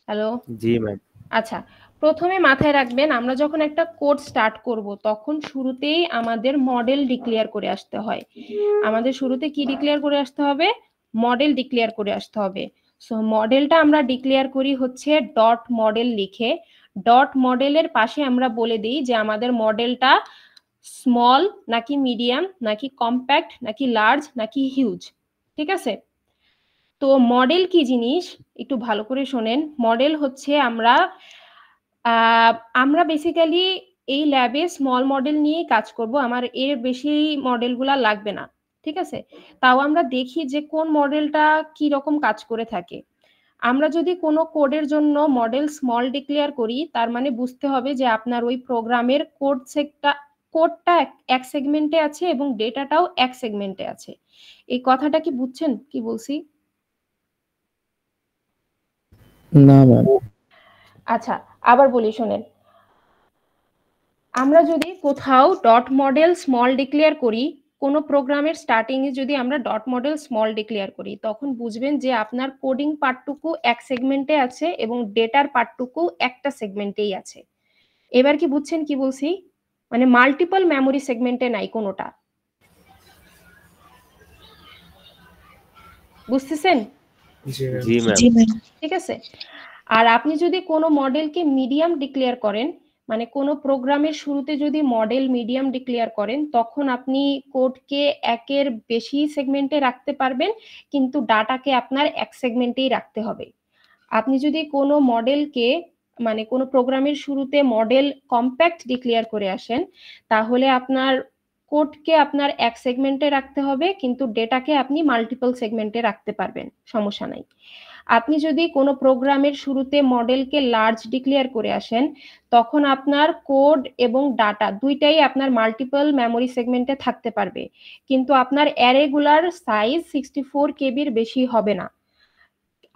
S1: হ্যালো?
S7: জি ম্যাম।
S1: আচ্ছা, প্রথমে মাথায় রাখবেন আমরা যখন একটা কোড স্টার্ট করব তখন শুরুতেই আমাদের মডেল ডিক্লেয়ার করে আসতে হয়। আমাদের শুরুতে কি ডিক্লেয়ার করে আসতে হবে? মডেল ডিক্লেয়ার করে আসতে হবে। সো মডেলটা আমরা ডিক্লেয়ার করি হচ্ছে ডট মডেল লিখে। ডট মডেলের পাশে আমরা বলে দিই যে আমাদের মডেলটা স্মল নাকি মিডিয়াম নাকি কম্প্যাক্ট নাকি লার্জ নাকি হিউজ, ঠিক আছে? তো মডেল কি জিনিস একটু ভালো করে শোনেন। মডেল হচ্ছে আমরা বেসিক্যালি এই ল্যাবে স্মল মডেল নিয়েই কাজ করব, আমার এর বেশি মডেলগুলা লাগবে না, ঠিক আছে? তাও আমরা দেখি যে কোন মডেলটা কি রকম কাজ করে থাকে। আমরা যদি কোনো কোডের জন্য মডেল স্মল ডিক্লেয়ার করি, তার মানে বুঝতে হবে যে আপনার ওই প্রোগ্রামের কোডটা এক সেগমেন্টে আছে এবং ডেটাটাও এক সেগমেন্টে আছে। এই কথাটা কি বুঝছেন কি বলছি?
S8: না ম্যাম।
S1: আচ্ছা, আবার বলি শোনেন। আমরা যদি কোথাও ডট মডেল স্মল ডিক্লেয়ার করি, কোনো প্রোগ্রামের স্টার্টিং এ যদি আমরা ডট মডেল স্মল ডিক্লেয়ার করি, তখন বুঝবেন যে আপনার কোডিং পার্টটুকু এক সেগমেন্টে আছে এবং ডেটার পার্টটুকু একটা সেগমেন্টেই আছে। এবার কি বুঝছেন কি বলছি? মানে মাল্টিপল মেমোরি সেগমেন্টে নাই কোনোটা। বুঝতেছেন?
S5: জি ম্যাম।
S7: জি ম্যাম।
S1: ঠিক আছে। আর আপনি যদি কোনো মডেলকে মিডিয়াম ডিক্লেয়ার করেন, মানে কোনো প্রোগ্রামের শুরুতে যদি মডেল মিডিয়াম ডিক্লেয়ার করেন, তখন আপনি কোডকে একের বেশি সেগমেন্টে রাখতে পারবেন, কিন্তু ডাটাকে আপনার এক সেগমেন্টেই রাখতে হবে। আপনি যদি কোনো মডেলকে মানে কোনো প্রোগ্রামের শুরুতে মডেল কম্প্যাক্ট ডিক্লেয়ার করে আসেন, তাহলে আপনার কোডকে আপনার এক সেগমেন্টে রাখতে হবে, কিন্তু ডেটাকে আপনি মাল্টিপল সেগমেন্টে রাখতে পারবেন, সমস্যা নাই। আপনি যদি কোনো প্রোগ্রামের শুরুতে মডেলকে লার্জ ডিক্লেয়ার করে আসেন, তখন আপনার কোড এবং ডাটা দুইটাই আপনার মাল্টিপল মেমোরি সেগমেন্টে থাকতে পারবে, কিন্তু আপনার অ্যারেগুলার সাইজ 64 কেবির বেশি হবে না।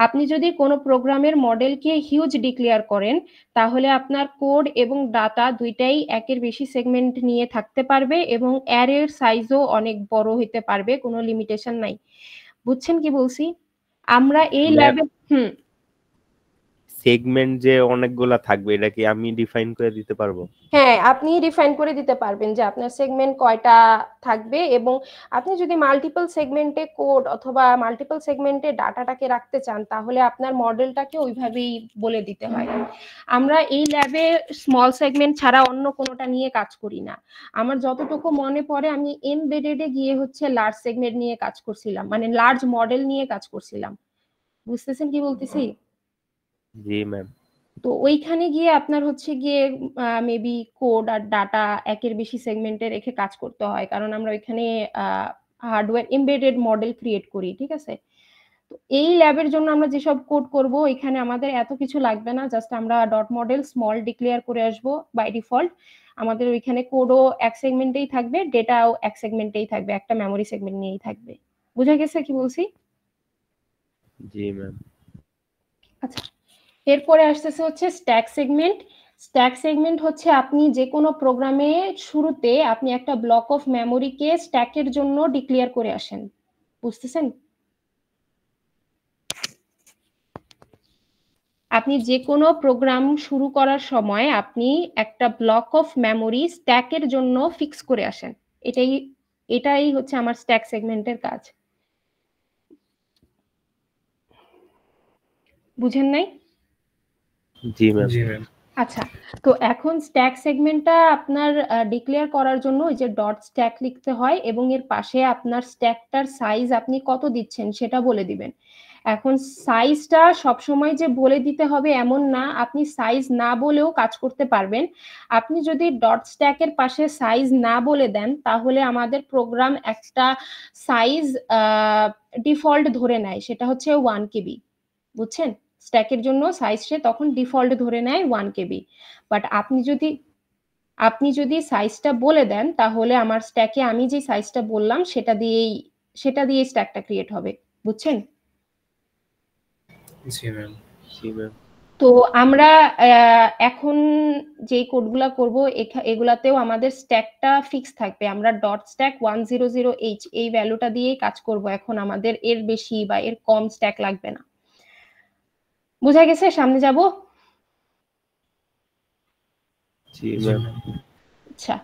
S1: আপনি যদি কোনো প্রোগ্রামের মডেলকে হিউজ ডিক্লেয়ার করেন, তাহলে আপনার কোড এবং ডাটা দুইটাই একের বেশি সেগমেন্ট নিয়ে থাকতে পারবে এবং অ্যারের সাইজও অনেক বড় হতে পারবে, কোনো লিমিটেশন নাই। বুঝছেন কি বলছি? আমরা এই ল্যাবে
S7: সেগমেন্ট যে অনেকগুলা থাকবে এটা কি আমি ডিফাইন করে দিতে পারবো?
S1: হ্যাঁ, আপনি ডিফাইন করে দিতে পারবেন যে আপনার সেগমেন্ট কয়টা থাকবে, এবং আপনি যদি মাল্টিপল সেগমেন্টে কোড অথবা মাল্টিপল সেগমেন্টে ডাটাটাকে রাখতে চান, তাহলে আপনার মডেলটাকে ওইভাবেই বলে দিতে হয়। আমরা এই ল্যাবে স্মল সেগমেন্ট ছাড়া অন্য কোনোটা নিয়ে কাজ করি না। আমার যতটুকু মনে পড়ে, আমি এমবেডেডে গিয়ে হচ্ছে লার্জ সেগমেন্ট নিয়ে কাজ করছিলাম, মানে লার্জ মডেল নিয়ে কাজ করছিলাম। বুঝতেছেন কি বলতেছি?
S7: জি ম্যাম।
S1: তো ওইখানে গিয়ে আপনার হচ্ছে গিয়ে মেবি কোড আর ডাটা একের বেশি সেগমেন্টে রেখে কাজ করতে হয়, কারণ আমরা ওইখানে হার্ডওয়্যার এমবেডেড মডেল ক্রিয়েট করি, ঠিক আছে? তো এই ল্যাবের জন্য আমরা যেসব কোড করব, এখানে আমাদের এত কিছু লাগবে না, জাস্ট আমরা ডট মডেল স্মল ডিক্লেয়ার করে আসবো বাই ডিফল্ট। আমাদের ওইখানে কোডও এক সেগমেন্টেই থাকবে, ডেটাও এক সেগমেন্টেই থাকবে, একটা মেমোরি সেগমেন্ট নিয়েই থাকবে। বুঝা গেছে কি বলছি?
S7: জি ম্যাম।
S1: আচ্ছা, এরপরে আসতেছে হচ্ছে স্ট্যাক সেগমেন্ট। স্ট্যাক সেগমেন্ট হচ্ছে আপনি যে কোনো প্রোগ্রামে শুরুতে আপনি একটা ব্লক অফ মেমোরিকে স্ট্যাকের জন্য ডিক্লেয়ার করে আসেন। বুঝতেছেন? আপনি যে কোনো প্রোগ্রাম শুরু করার সময় আপনি একটা ব্লক অফ মেমোরি স্ট্যাকের জন্য ফিক্স করে আসেন। এটাই হচ্ছে আমার স্ট্যাক সেগমেন্টের কাজ। বুঝেন নাই?
S7: জি ম্যাম।
S5: জি ম্যাম।
S1: আচ্ছা, তো এখন স্ট্যাক সেগমেন্টটা আপনার ডিক্লেয়ার করার জন্য ওই যে ডট স্ট্যাক লিখতে হয়, এবং এর পাশে আপনার স্ট্যাকটার সাইজ আপনি কত দিচ্ছেন সেটা বলে দিবেন। এখন সাইজটা সবসময় যে বলে দিতে হবে এমন না, আপনি সাইজ না বলেও কাজ করতে পারবেন। আপনি যদি ডট স্ট্যাকের পাশে সাইজ না বলে দেন, তাহলে আমাদের প্রোগ্রাম একটা সাইজ ডিফল্ট ধরে নেয়, সেটা হচ্ছে 1 কেবি। বুঝছেন? স্ট্যাকের জন্য সাইজ সে তখন ডিফল্ট ধরে নেয় 1 কেবি। বাট আপনি যদি সাইজটা বলে দেন, তাহলে আমার স্ট্যাকে আমি যে সাইজটা বললাম সেটা দিয়েই স্ট্যাকটা ক্রিয়েট হবে। বুঝছেন?
S5: জি ম্যাম।
S7: জি ম্যাম।
S1: তো আমরা এখন যে কোডগুলা করব, এগুলাতেও আমাদের স্ট্যাকটা ফিক্স থাকবে। আমরা ডট স্ট্যাক 100h এই ভ্যালুটা দিয়েই কাজ করব। এখন আমাদের এর বেশি বা এর কম স্ট্যাক লাগবে না। বুঝা গেছে? সামনে যাব?
S7: জি
S5: জি
S7: ম্যাম।
S5: ম্যাম।
S1: আচ্ছা,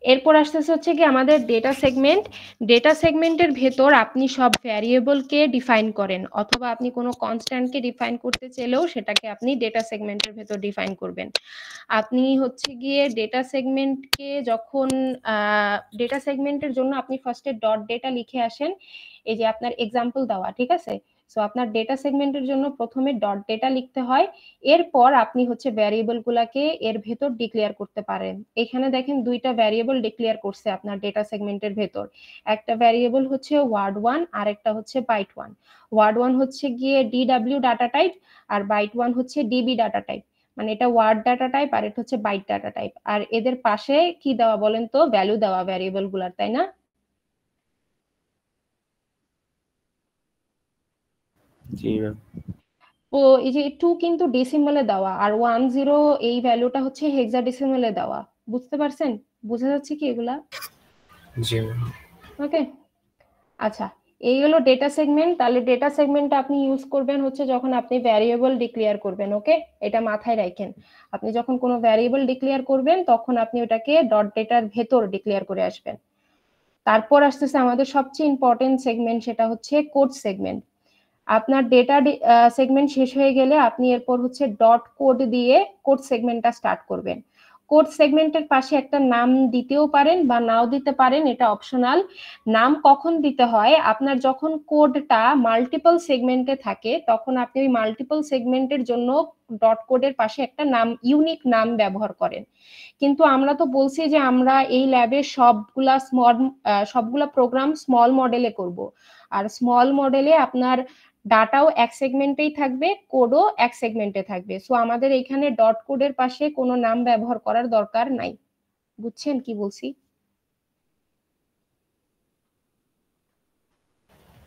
S1: এরপর আসতেছে হচ্ছে কি আমাদের ডেটা সেগমেন্ট। ডেটা সেগমেন্টের ভেতর আপনি সব ভ্যারিয়েবলকে ডিফাইন করেন, অথবা আপনি কোনো কনস্ট্যান্টকে ডিফাইন করতে চাইলেও সেটাকে আপনি ডেটা সেগমেন্টের ভেতর ডিফাইন করবেন। আপনি হচ্ছে গিয়ে ডেটা সেগমেন্টকে যখন ডেটা সেগমেন্টের জন্য আপনি ফার্স্টে ডট ডেটা লিখে আসেন, এই যে আপনার এক্সাম্পল দেওয়া, ঠিক আছে? সো আপনার ডেটা সেগমেন্টের জন্য প্রথমে ডট ডেটা লিখতে হয়, এরপর আপনি হচ্ছে ভ্যারিয়েবল গুলাকে এর ভেতর ডিক্লেয়ার করতে পারেন। এখানে দেখেন দুইটা ভ্যারিয়েবল ডিক্লেয়ার করছে আপনার ডেটা সেগমেন্টের ভেতর, একটা ভ্যারিয়েবল হচ্ছে word1 আর একটা হচ্ছে byte1। word1 হচ্ছে গিয়ে DW ডাটা টাইপ আর byte1 হচ্ছে DB ডাটা টাইপ, মানে এটা ওয়ার্ড ডাটা টাইপ আর এটা হচ্ছে বাইট ডাটা টাইপ। আর এদের পাশে কি দেওয়া বলেন তো, ভ্যালু দেওয়া ভ্যারিয়েবল গুলার, তাই না?
S7: জি ম্যাম।
S1: তো এই যে 2 কিন্তু ডেসিমালে দেওয়া আর 10 এই ভ্যালুটা হচ্ছে হেক্সাডেসিমালে দেওয়া, বুঝতে পারছেন? বোঝা যাচ্ছে কি এগুলা?
S6: জি ম্যাম।
S1: ওকে, আচ্ছা এই হলো ডেটা সেগমেন্ট। তাহলে ডেটা সেগমেন্ট আপনি ইউজ করবেন হচ্ছে যখন আপনি ভ্যারিয়েবল ডিক্লেয়ার করবেন। ওকে, এটা মাথায় রাখেন, আপনি যখন কোনো ভ্যারিয়েবল ডিক্লেয়ার করবেন তখন আপনি ওটাকে ডট ডেটার ভেতর ডিক্লেয়ার করে আসবেন। তারপর আসতেছে আমাদের সবচেয়ে ইম্পর্টেন্ট সেগমেন্ট, সেটা হচ্ছে কোড সেগমেন্ট। আপনার ডেটা সেগমেন্ট শেষ হয়ে গেলে আপনি এরপর হচ্ছে ডট কোড দিয়ে কোড সেগমেন্টটা স্টার্ট করবেন। কোড সেগমেন্টের পাশে একটা নাম দিতেও পারেন বা নাও দিতে পারেন, এটা অপশনাল। নাম কখন দিতে হয়, আপনার যখন কোডটা মাল্টিপল সেগমেন্টে থাকে তখন আপনি ওই মাল্টিপল সেগমেন্টের জন্য ডট কোডের পাশে একটা নাম, ইউনিক নাম ব্যবহার করেন। কিন্তু আমরা তো বলছি যে আমরা এই ল্যাবে সবগুলা প্রোগ্রাম স্মল মডেলে করব, আর স্মল মডেলে আপনার ডাটাও এক সেগমেন্টেই থাকবে, কোডও এক সেগমেন্টে থাকবে। সো আমাদের এখানে ডট কোডের পাশে কোনো নাম ব্যবহার করার দরকার নাই। বুঝছেন কি বলছি?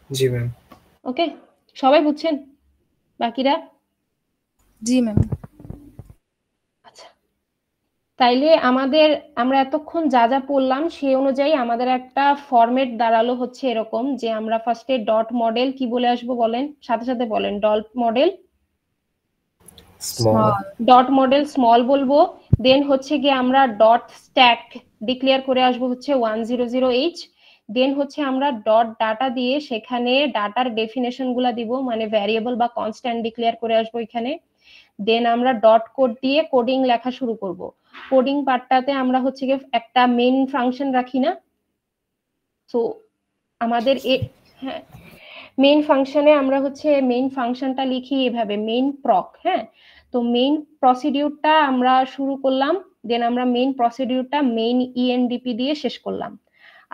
S6: জি ম্যাম।
S1: ওকে, সবাই বুঝছেন? বাকিরা?
S4: জি ম্যাম।
S1: আচ্ছা, তাইলে আমরা এতক্ষণ যা যা পড়লাম সেই অনুযায়ী আমাদের একটা ফরম্যাট দাঁড়ালো হচ্ছে এরকম, যে আমরা ফার্স্টে ডট মডেল কি বলে আসবো বলেন, সাথে সাথে বলেন, dot model
S6: small.
S1: Dot model small বলবো। দেন হচ্ছে গিয়ে আমরা ডট স্ট্যাক ডিক্লেয়ার করে আসবো হচ্ছে 100h। দেন হচ্ছে আমরা ডট ডাটা দিয়ে সেখানে ডাটার ডেফিনেশন গুলা দিব, মানে ভ্যারিয়েবল বা কনস্ট্যান্ট ডিক্লেয়ার করে আসবো এখানে। দেন আমরা ডট কোড দিয়ে কোডিং লেখা শুরু করব। কোডিং পার্টটাতে আমরা হচ্ছে গিয়ে একটা মেইন ফাংশন রাখি না? সো আমাদের হ্যাঁ, মেইন ফাংশনে আমরা হচ্ছে মেইন ফাংশনটা লিখি এভাবে, মেইন প্রক। হ্যাঁ, তো মেইন প্রসিডিউরটা আমরা শুরু করলাম, দেন আমরা মেইন প্রসিডিউরটা মেইন ইএনডিপি দিয়ে শেষ করলাম।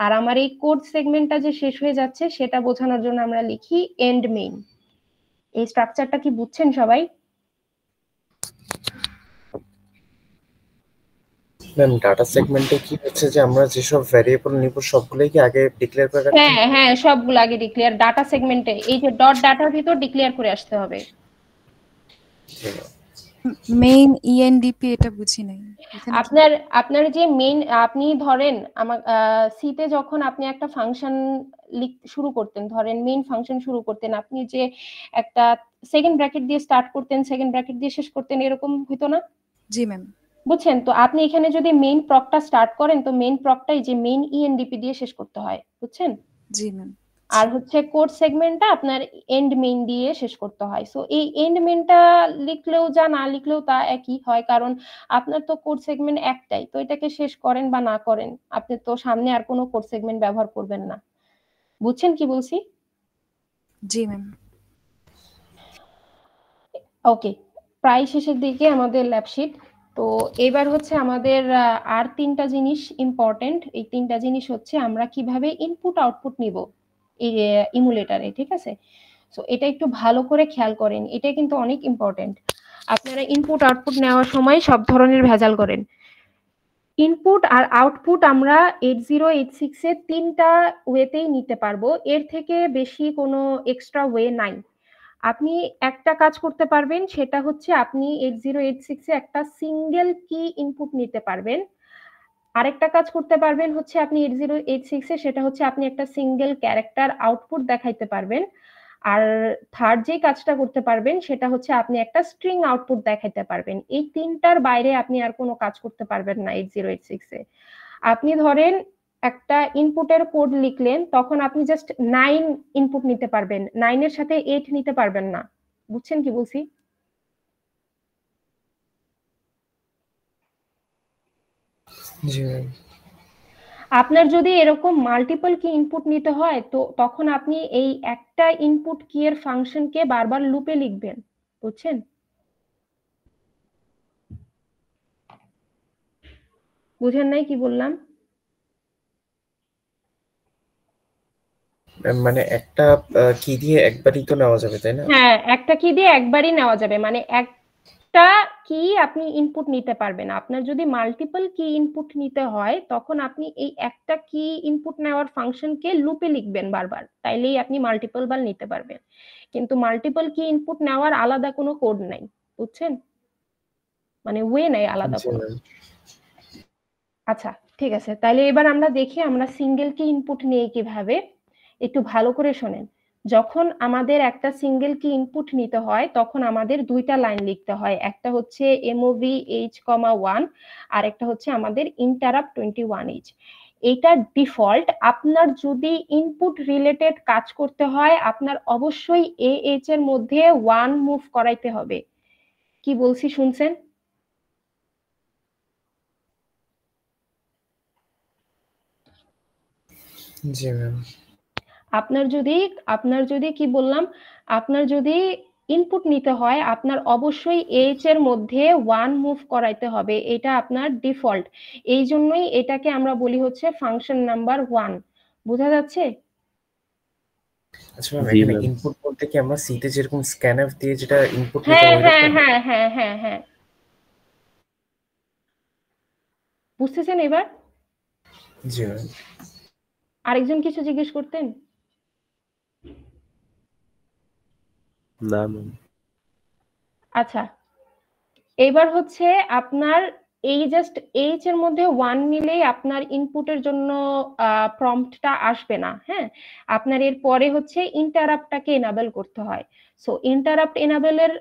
S1: আর আমার এই কোড সেগমেন্টটা যে শেষ হয়ে যাচ্ছে সেটা বোঝানোর জন্য আমরা লিখি এন্ড মেইন। এই স্ট্রাকচারটা কি বুঝছেন সবাই?
S6: ম্যাম ডাটা সেগমেন্টে কি হচ্ছে যে আমরা যেসব ভ্যারিয়েবল নিব সবগুলোই কি আগে ডিক্লেয়ার করে রাখতে হবে?
S1: হ্যাঁ হ্যাঁ, সবগুলো আগে ডিক্লেয়ার, ডাটা সেগমেন্টে এই যে ডট ডাটার ভিতর ডিক্লেয়ার করে আসতে হবে।
S4: মেইন ইএনডিপি এটা বুঝি নাই। এখানে কি-
S1: আপনার যে মেইন, আপনি ধরেন আমার সিতে যখন আপনি একটা ফাংশন শুরু করতেন, ধরেন মেইন ফাংশন শুরু করতেন, আপনি যে একটা সেকেন্ড ব্র্যাকেট দিয়ে স্টার্ট করতেন, সেকেন্ড ব্র্যাকেট দিয়ে শেষ করতেন, এরকম হইতো না?
S4: জি ম্যাম।
S1: বুঝছেন? তো আপনি এখানে যদি মেইন প্রকটা স্টার্ট করেন তো মেইন প্রকটাই যে মেইন ইএনডিপি দিয়ে শেষ করতে হয়, বুঝছেন?
S4: জি ম্যাম।
S1: আর হচ্ছে কোড সেগমেন্টটা আপনার এন্ড মেইন দিয়ে শেষ করতে হয়। সো এই এন্ড মেইনটা লিখলেও যা না লিখলেও তা একই হয়, কারণ আপনার তো কোড সেগমেন্ট একটাই, তো এটাকে শেষ করেন বা না করেন আপনি তো সামনে আর কোনো কোড সেগমেন্ট ব্যবহার করবেন না। বুঝছেন কি বলছি?
S4: জি ম্যাম।
S1: ওকে, প্রায় শেষের দিকে আমাদের ল্যাবশিট। তো এবার হচ্ছে আমাদের আর তিনটা জিনিস ইম্পর্টেন্ট। এই তিনটা জিনিস হচ্ছে আমরা কিভাবে ইনপুট আউটপুট নিব এই ইমুলেটারে, ঠিক আছে? সো এটা একটু ভালো করে খেয়াল করেন, এটা কিন্তু অনেক ইম্পর্টেন্ট। আপনারা ইনপুট আউটপুট নেওয়ার সময় সব ধরনের ভেজাল করেন। ইনপুট আর আউটপুট আমরা 8086 এ তিনটা ওয়েতেই নিতে পারবো, এর থেকে বেশি কোনো এক্সট্রা ওয়ে নাই। আপনি একটা কাজ করতে পারবেন, সেটা হচ্ছে আপনি 8086 এ একটা সিঙ্গেল কি ইনপুট নিতে পারবেন। আরেকটা কাজ করতে পারবেন হচ্ছে আপনি 8086 এ, সেটা হচ্ছে আপনি একটা সিঙ্গেল ক্যারেক্টার আউটপুট দেখাইতে পারবেন। আর থার্ড যে কাজটা করতে পারবেন সেটা হচ্ছে আপনি একটা স্ট্রিং আউটপুট দেখাইতে পারবেন। এই তিনটার বাইরে আপনি আর কোনো কাজ করতে পারবেন না 8086 এ। আপনি ধরেন একটা ইনপুটের কোড লিখলেন, তখন আপনি জাস্ট 9 ইনপুট নিতে পারবেন, 9 এর সাথে 8 নিতে পারবেন না। বুঝছেন কি বলছি?
S6: জি ম্যাম।
S1: আপনার যদি এরকম মাল্টিপল কি ইনপুট নিতে হয় তো তখন আপনি এই একটা ইনপুট কি এর ফাংশনকে বারবার লুপে লিখবেন, বুঝছেন? বুঝেন নাই কি বললাম?
S6: মানে একটা কি দিয়ে একবারই তো নেওয়া যাবে, তাই না?
S1: হ্যাঁ, একটা কি দিয়ে একবারই নেওয়া যাবে, মানে একটা কি আপনি ইনপুট নিতে পারবেন। আপনার যদি মাল্টিপল কি ইনপুট নিতে হয় তখন আপনি এই একটা কি ইনপুট নেওয়ার ফাংশনকে লুপে লিখবেন বারবার, তাইলেই আপনি মাল্টিপল বার নিতে পারবেন। কিন্তু মাল্টিপল কি ইনপুট নেওয়ার আলাদা কোনো কোড নাই, বুঝছেন? মানে ওয়ে নাই আলাদা
S6: জি
S1: কোনো।
S6: ম্যাম।
S1: আচ্ছা ঠিক আছে, তাহলে এবার আমরা দেখি আমরা সিঙ্গেল কি ইনপুট নিয়ে কিভাবে। একটু ভালো করে শোনেন। যখন আমাদের একটা সিঙ্গেল কি ইনপুট নিতে হয় তখন আমাদের দুইটা লাইন লিখতে হয়, একটা হচ্ছে MOVH,1 আর একটা হচ্ছে আমাদের ইন্টারাপ্ট 21H। এটা ডিফল্ট। আপনার যদি ইনপুট রিলেটেড কাজ করতে হয় আপনার অবশ্যই AH এর মধ্যে 1 মুভ করাইতে হবে। কি বলছি শুনছেন?
S6: জি ম্যাম।
S1: আপনার যদি কি বললাম, আপনার যদি ইনপুট নিতে হয় আপনার অবশ্যই এইচ এর মধ্যে 1 মুভ করাইতে হবে, এটা আপনার ডিফল্ট। এই জন্যই এটাকে আমরা বলি হচ্ছে ফাংশন নাম্বার 1। বোঝা যাচ্ছে?
S6: আচ্ছা ম্যাম,
S7: জি
S6: এখানে
S7: ম্যাম।
S6: ইনপুট বলতে কি আমরা সিতে যেরকম স্ক্যানএফ দিয়ে যেটা ইনপুট নিতাম
S1: হ্যাঁ
S6: ওই
S1: হ্যাঁ
S6: রকম?
S1: হ্যাঁ হ্যাঁ হ্যাঁ হ্যাঁ, বুঝতেছেন এবার?
S6: জি ম্যাম।
S1: আরেকজন কিছু জিজ্ঞেস করতেন?
S7: না ম্যাম।
S1: আচ্ছা, এবার হচ্ছে আপনার এই জাস্ট এইচ এর মধ্যে 1 নিলেই আপনার ইনপুটের জন্য প্রম্পটটা আসবে না। হ্যাঁ, আপনার এর পরে হচ্ছে ইন্টারাপ্টটাকে এনাবেল করতে হয়। সো ইন্টারাপ্ট এনাবেলের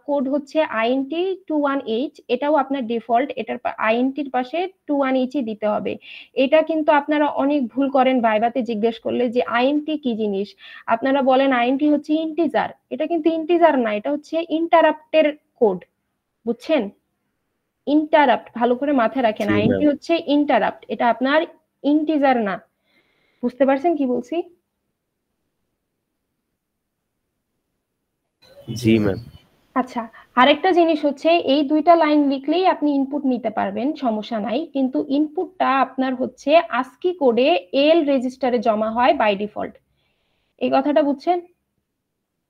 S1: কোড হচ্ছে INT21H। এটাও আপনার ডিফল্ট, এটার INTর পাশে 21H দিতে হবে। এটা কিন্তু আপনারা অনেক ভুল করেন ভাইভাতে জিজ্ঞেস করলে যে INT কি জিনিস। আপনারা বলেন INT হচ্ছে ইন্টিজার, এটা কিন্তু ইন্টিজার না, এটা হচ্ছে ইন্টারাপ্টের কোড, বুঝছেন? ইন্টারাপ্ট ভালো করে মাথায় রাখেন,
S7: জি
S1: আইনটি
S7: ম্যাম।
S1: হচ্ছে ইন্টারাপ্ট, এটা আপনার ইন্টিজার না। বুঝতে পারছেন কি বলছি?
S7: জি ম্যাম।
S1: আচ্ছা, আরেকটা জিনিস হচ্ছে এই দুইটা লাইন লিখলেই আপনি ইনপুট নিতে পারবেন, সমস্যা নাই। কিন্তু ইনপুটটা আপনার হচ্ছে ASCII কোডে এল রেজিস্টারে জমা হয় বাই ডিফল্ট। এই কথাটা বুঝছেন?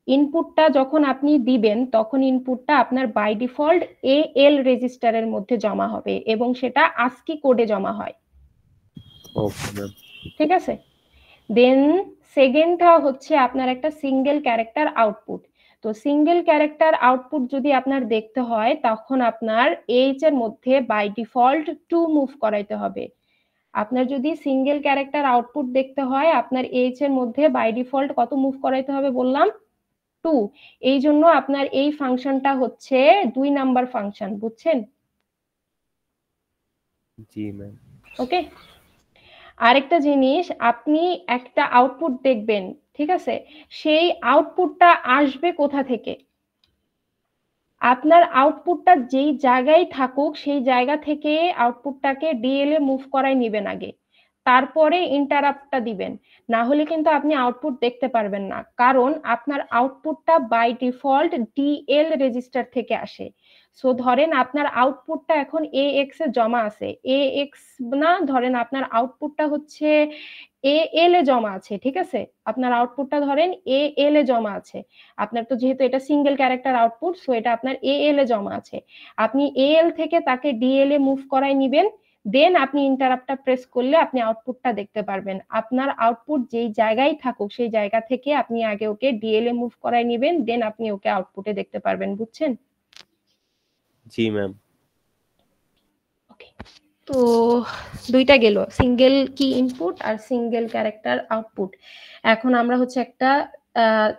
S1: ইনপুটটা যখন আপনি দিবেন তখন ইনপুটটা আপনার বাই ডিফল্ট AL রেজিস্টারের মধ্যে জমা হবে এবং সেটা ASCII কোডে জমা হয়।
S7: Okay ma'am.
S1: ঠিক আছে? দেন সেকেন্ডটা হচ্ছে আপনার একটা সিঙ্গেল ক্যারেক্টার আউটপুট। তো সিঙ্গেল ক্যারেক্টার আউটপুট যদি আপনার দেখতে হয় তখন আপনার এইচ এর মধ্যে বাই ডিফল্ট 2 মুভ করাইতে হবে। আপনার যদি সিঙ্গেল ক্যারেক্টার আউটপুট দেখতে হয় আপনার এইচ এর মধ্যে বাই ডিফল্ট কত মুভ করাইতে হবে বললাম? 2। এই জন্য আপনার এই ফাংশনটা হচ্ছে 2 নাম্বার ফাংশন, বুঝছেন?
S7: জি ম্যাম।
S1: ওকে, আরেকটা জিনিস, আপনি একটা আউটপুট দেখবেন, ঠিক আছে? সেই আউটপুটটা আসবে কোথা থেকে? আপনার আউটপুটটা যেই জায়গায় থাকুক সেই জায়গা থেকে আউটপুটটাকে ডিএল এ মুভ করাই নেবেন আগে, তারপরে ইন্টারাপ্টটা দিবেন। না হলে কিন্তু আপনি আউটপুট দেখতে পারবেন না, কারণ আপনার আউটপুটটা বাই ডিফল্ট ডিএল রেজিস্টার থেকে আসে। সো ধরেন আপনার আউটপুটটা এখন AX এ জমা আছে, AX না, ধরেন আপনার আউটপুটটা হচ্ছে AL এ জমা আছে, ঠিক আছে? আপনার আউটপুটটা ধরেন AL এ জমা আছে। আপনার তো যেহেতু এটা সিঙ্গেল ক্যারেক্টার আউটপুট সো এটা আপনার AL এ জমা আছে। আপনি AL থেকে তাকে DL এ মুভ করাই নিবেন, দেন আপনি ইন্টারাপ্টটা প্রেস করলে আপনি আউটপুটটা দেখতে পারবেন। আপনার আউটপুট যেই জায়গায় থাকুক সেই জায়গা থেকে আপনি আগে ওকে DL এ মুভ করাই নিবেন, দেন আপনি ওকে আউটপুটে দেখতে পারবেন, বুঝছেন?
S7: জি ম্যাম।
S1: ওকে, তো দুইটা গেল, সিঙ্গেল কি ইনপুট আর সিঙ্গেল ক্যারেক্টার আউটপুট। এখন আমরা হচ্ছে একটা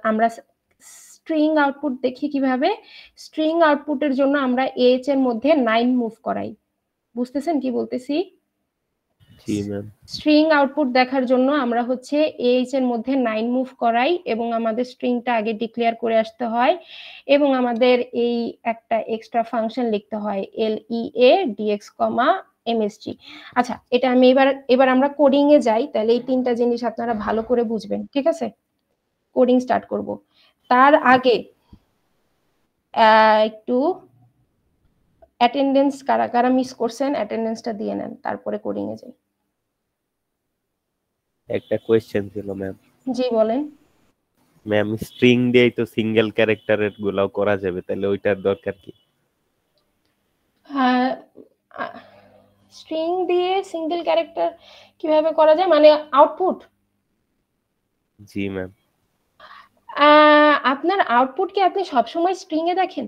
S1: আমরা স্ট্রিং আউটপুট দেখি কিভাবে। স্ট্রিং আউটপুটের জন্য আমরা এইচ এর মধ্যে 9 মুভ করাই, বুঝতেছেন কি বলতেছি?
S7: জি ম্যাম।
S1: স্ট্রিং আউটপুট দেখার জন্য আমরা হচ্ছে এইচ এর মধ্যে 9 মুভ করাই এবং আমাদের স্ট্রিংটা আগে ডিক্লেয়ার করে আসতে হয় এবং আমাদের এই একটা এক্সট্রা ফাংশন লিখতে হয় LEA dx, এমএসজি। আচ্ছা, এটা আমি এবার আমরা কোডিং এ যাই, তাহলে এই তিনটা জিনিস আপনারা ভালো করে বুঝবেন, ঠিক আছে? কোডিং স্টার্ট করব। তার আগে একটু অ্যাটেন্ডেন্স কারা কারা মিস করছেন অ্যাটেন্ডেন্সটা দিয়ে নেন, তারপরে কোডিং এ যাই।
S7: একটা কোয়েশ্চেন ছিল ম্যাম।
S1: জি বলেন।
S7: ম্যাম স্ট্রিং দিয়েই তো সিঙ্গেল ক্যারেক্টারের গুলাও করা যাবে, তাহলে ওইটার দরকার কি?
S1: স্ট্রিং দিয়ে সিঙ্গেল ক্যারেক্টার কিভাবে করা যায়, মানে আউটপুট?
S7: জি ম্যাম।
S1: আপনার আউটপুট কি আপনি সবসময় স্ট্রিং এ দেখেন?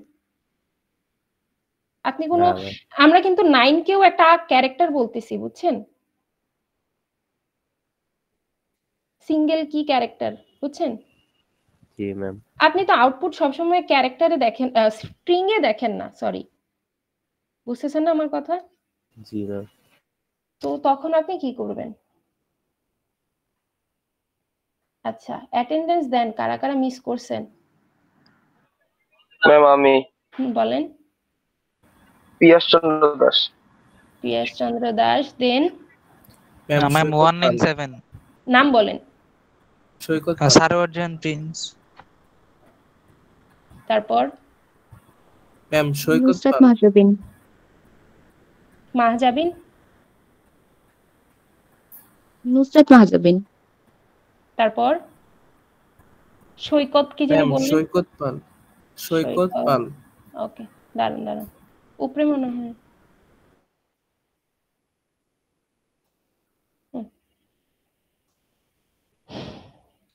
S1: আপনি কোনো,
S7: না ম্যাম।
S1: আমরা কিন্তু 9 কেও একটা ক্যারেক্টার বলতেছি, বুঝছেন? সিঙ্গেল কি ক্যারেক্টার, বুঝছেন?
S7: জি ম্যাম।
S1: আপনি তো আউটপুট সবসময় ক্যারেক্টারে দেখেন, স্ট্রিং এ দেখেন না, সরি, বুঝতেছেন না আমার কথা?
S7: জি ম্যাম।
S1: তো তখন আপনি কি করবেন? আচ্ছা, অ্যাটেন্ডেন্স দেন, কারা কারা মিস করছেন?
S9: ম্যাম আমি
S1: বলেন।
S9: পিয়াস চন্দ্র দাস।
S1: পিয়াস চন্দ্র দাস। দেন
S10: ম্যাম 197
S1: নাম বলেন।
S5: সৈকত
S10: সারোয়ার্জন প্রিন্স।
S1: তারপর
S5: ম্যাম সৈকত
S11: নুসরাত মাহজাবিন।
S1: মাহজাবিন।
S11: নুসরাত মাহজাবিন।
S1: তারপর সৈকত কি যেন
S5: ম্যাম
S1: বললেন?
S5: সৈকত পাল। সৈকত পাল।
S1: ওকে, দাঁড়ান দাঁড়ান, উপরে মনে হয়।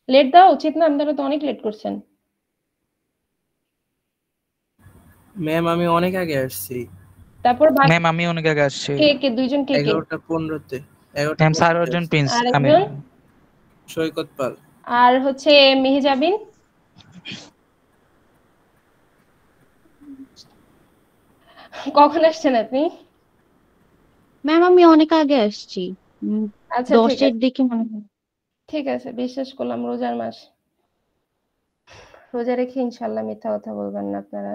S1: লেট দেওয়া উচিত না? আপনারা তো অনেক লেট করছেন।
S5: ম্যাম আমি অনেক আগে আসছি।
S1: তারপর
S10: ম্যাম আমি অনেক আগে আসছি।
S1: কে দুইজন কে?
S5: 11:15-তে।
S10: Ma'am সারোয়ার্জন Prince. আমি
S1: আরেকজন
S5: সৈকত পাল।
S1: আর হচ্ছে মেহজাবিন। কখন আসছেন আপনি?
S11: ম্যাম আমি অনেক আগে আসছি।
S1: আচ্ছা, ঠিক
S11: 10-এর
S1: আছে
S11: দিকে মনে হয়।
S1: ঠিক আছে, বিশ্বাস করলাম, রোজার মাস, রোজা রেখে ইনশাল্লাহ মিথ্যা কথা বলবেন না আপনারা।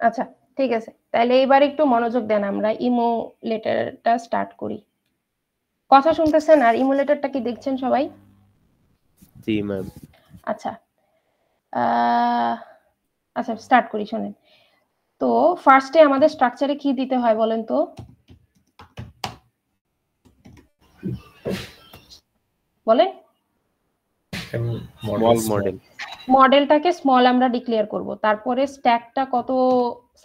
S1: আচ্ছা, ঠিক আছে, তাহলে এবার একটু মনোযোগ দেন, আমরা ইমুলেটরটা স্টার্ট করি। কথা শুনতেছেন আর ইমুলেটরটা কি দেখছেন সবাই?
S7: জি ম্যাম।
S1: আচ্ছা, আচ্ছা স্টার্ট করি, শোনেন। তো ফার্স্টে আমাদের স্ট্রাকচারে কি দিতে হয় বলেন তো? বলেন।
S7: Small model.
S1: মডেলটাকে স্মল আমরা ডিক্লেয়ার করব, তারপরে স্ট্যাকটা কত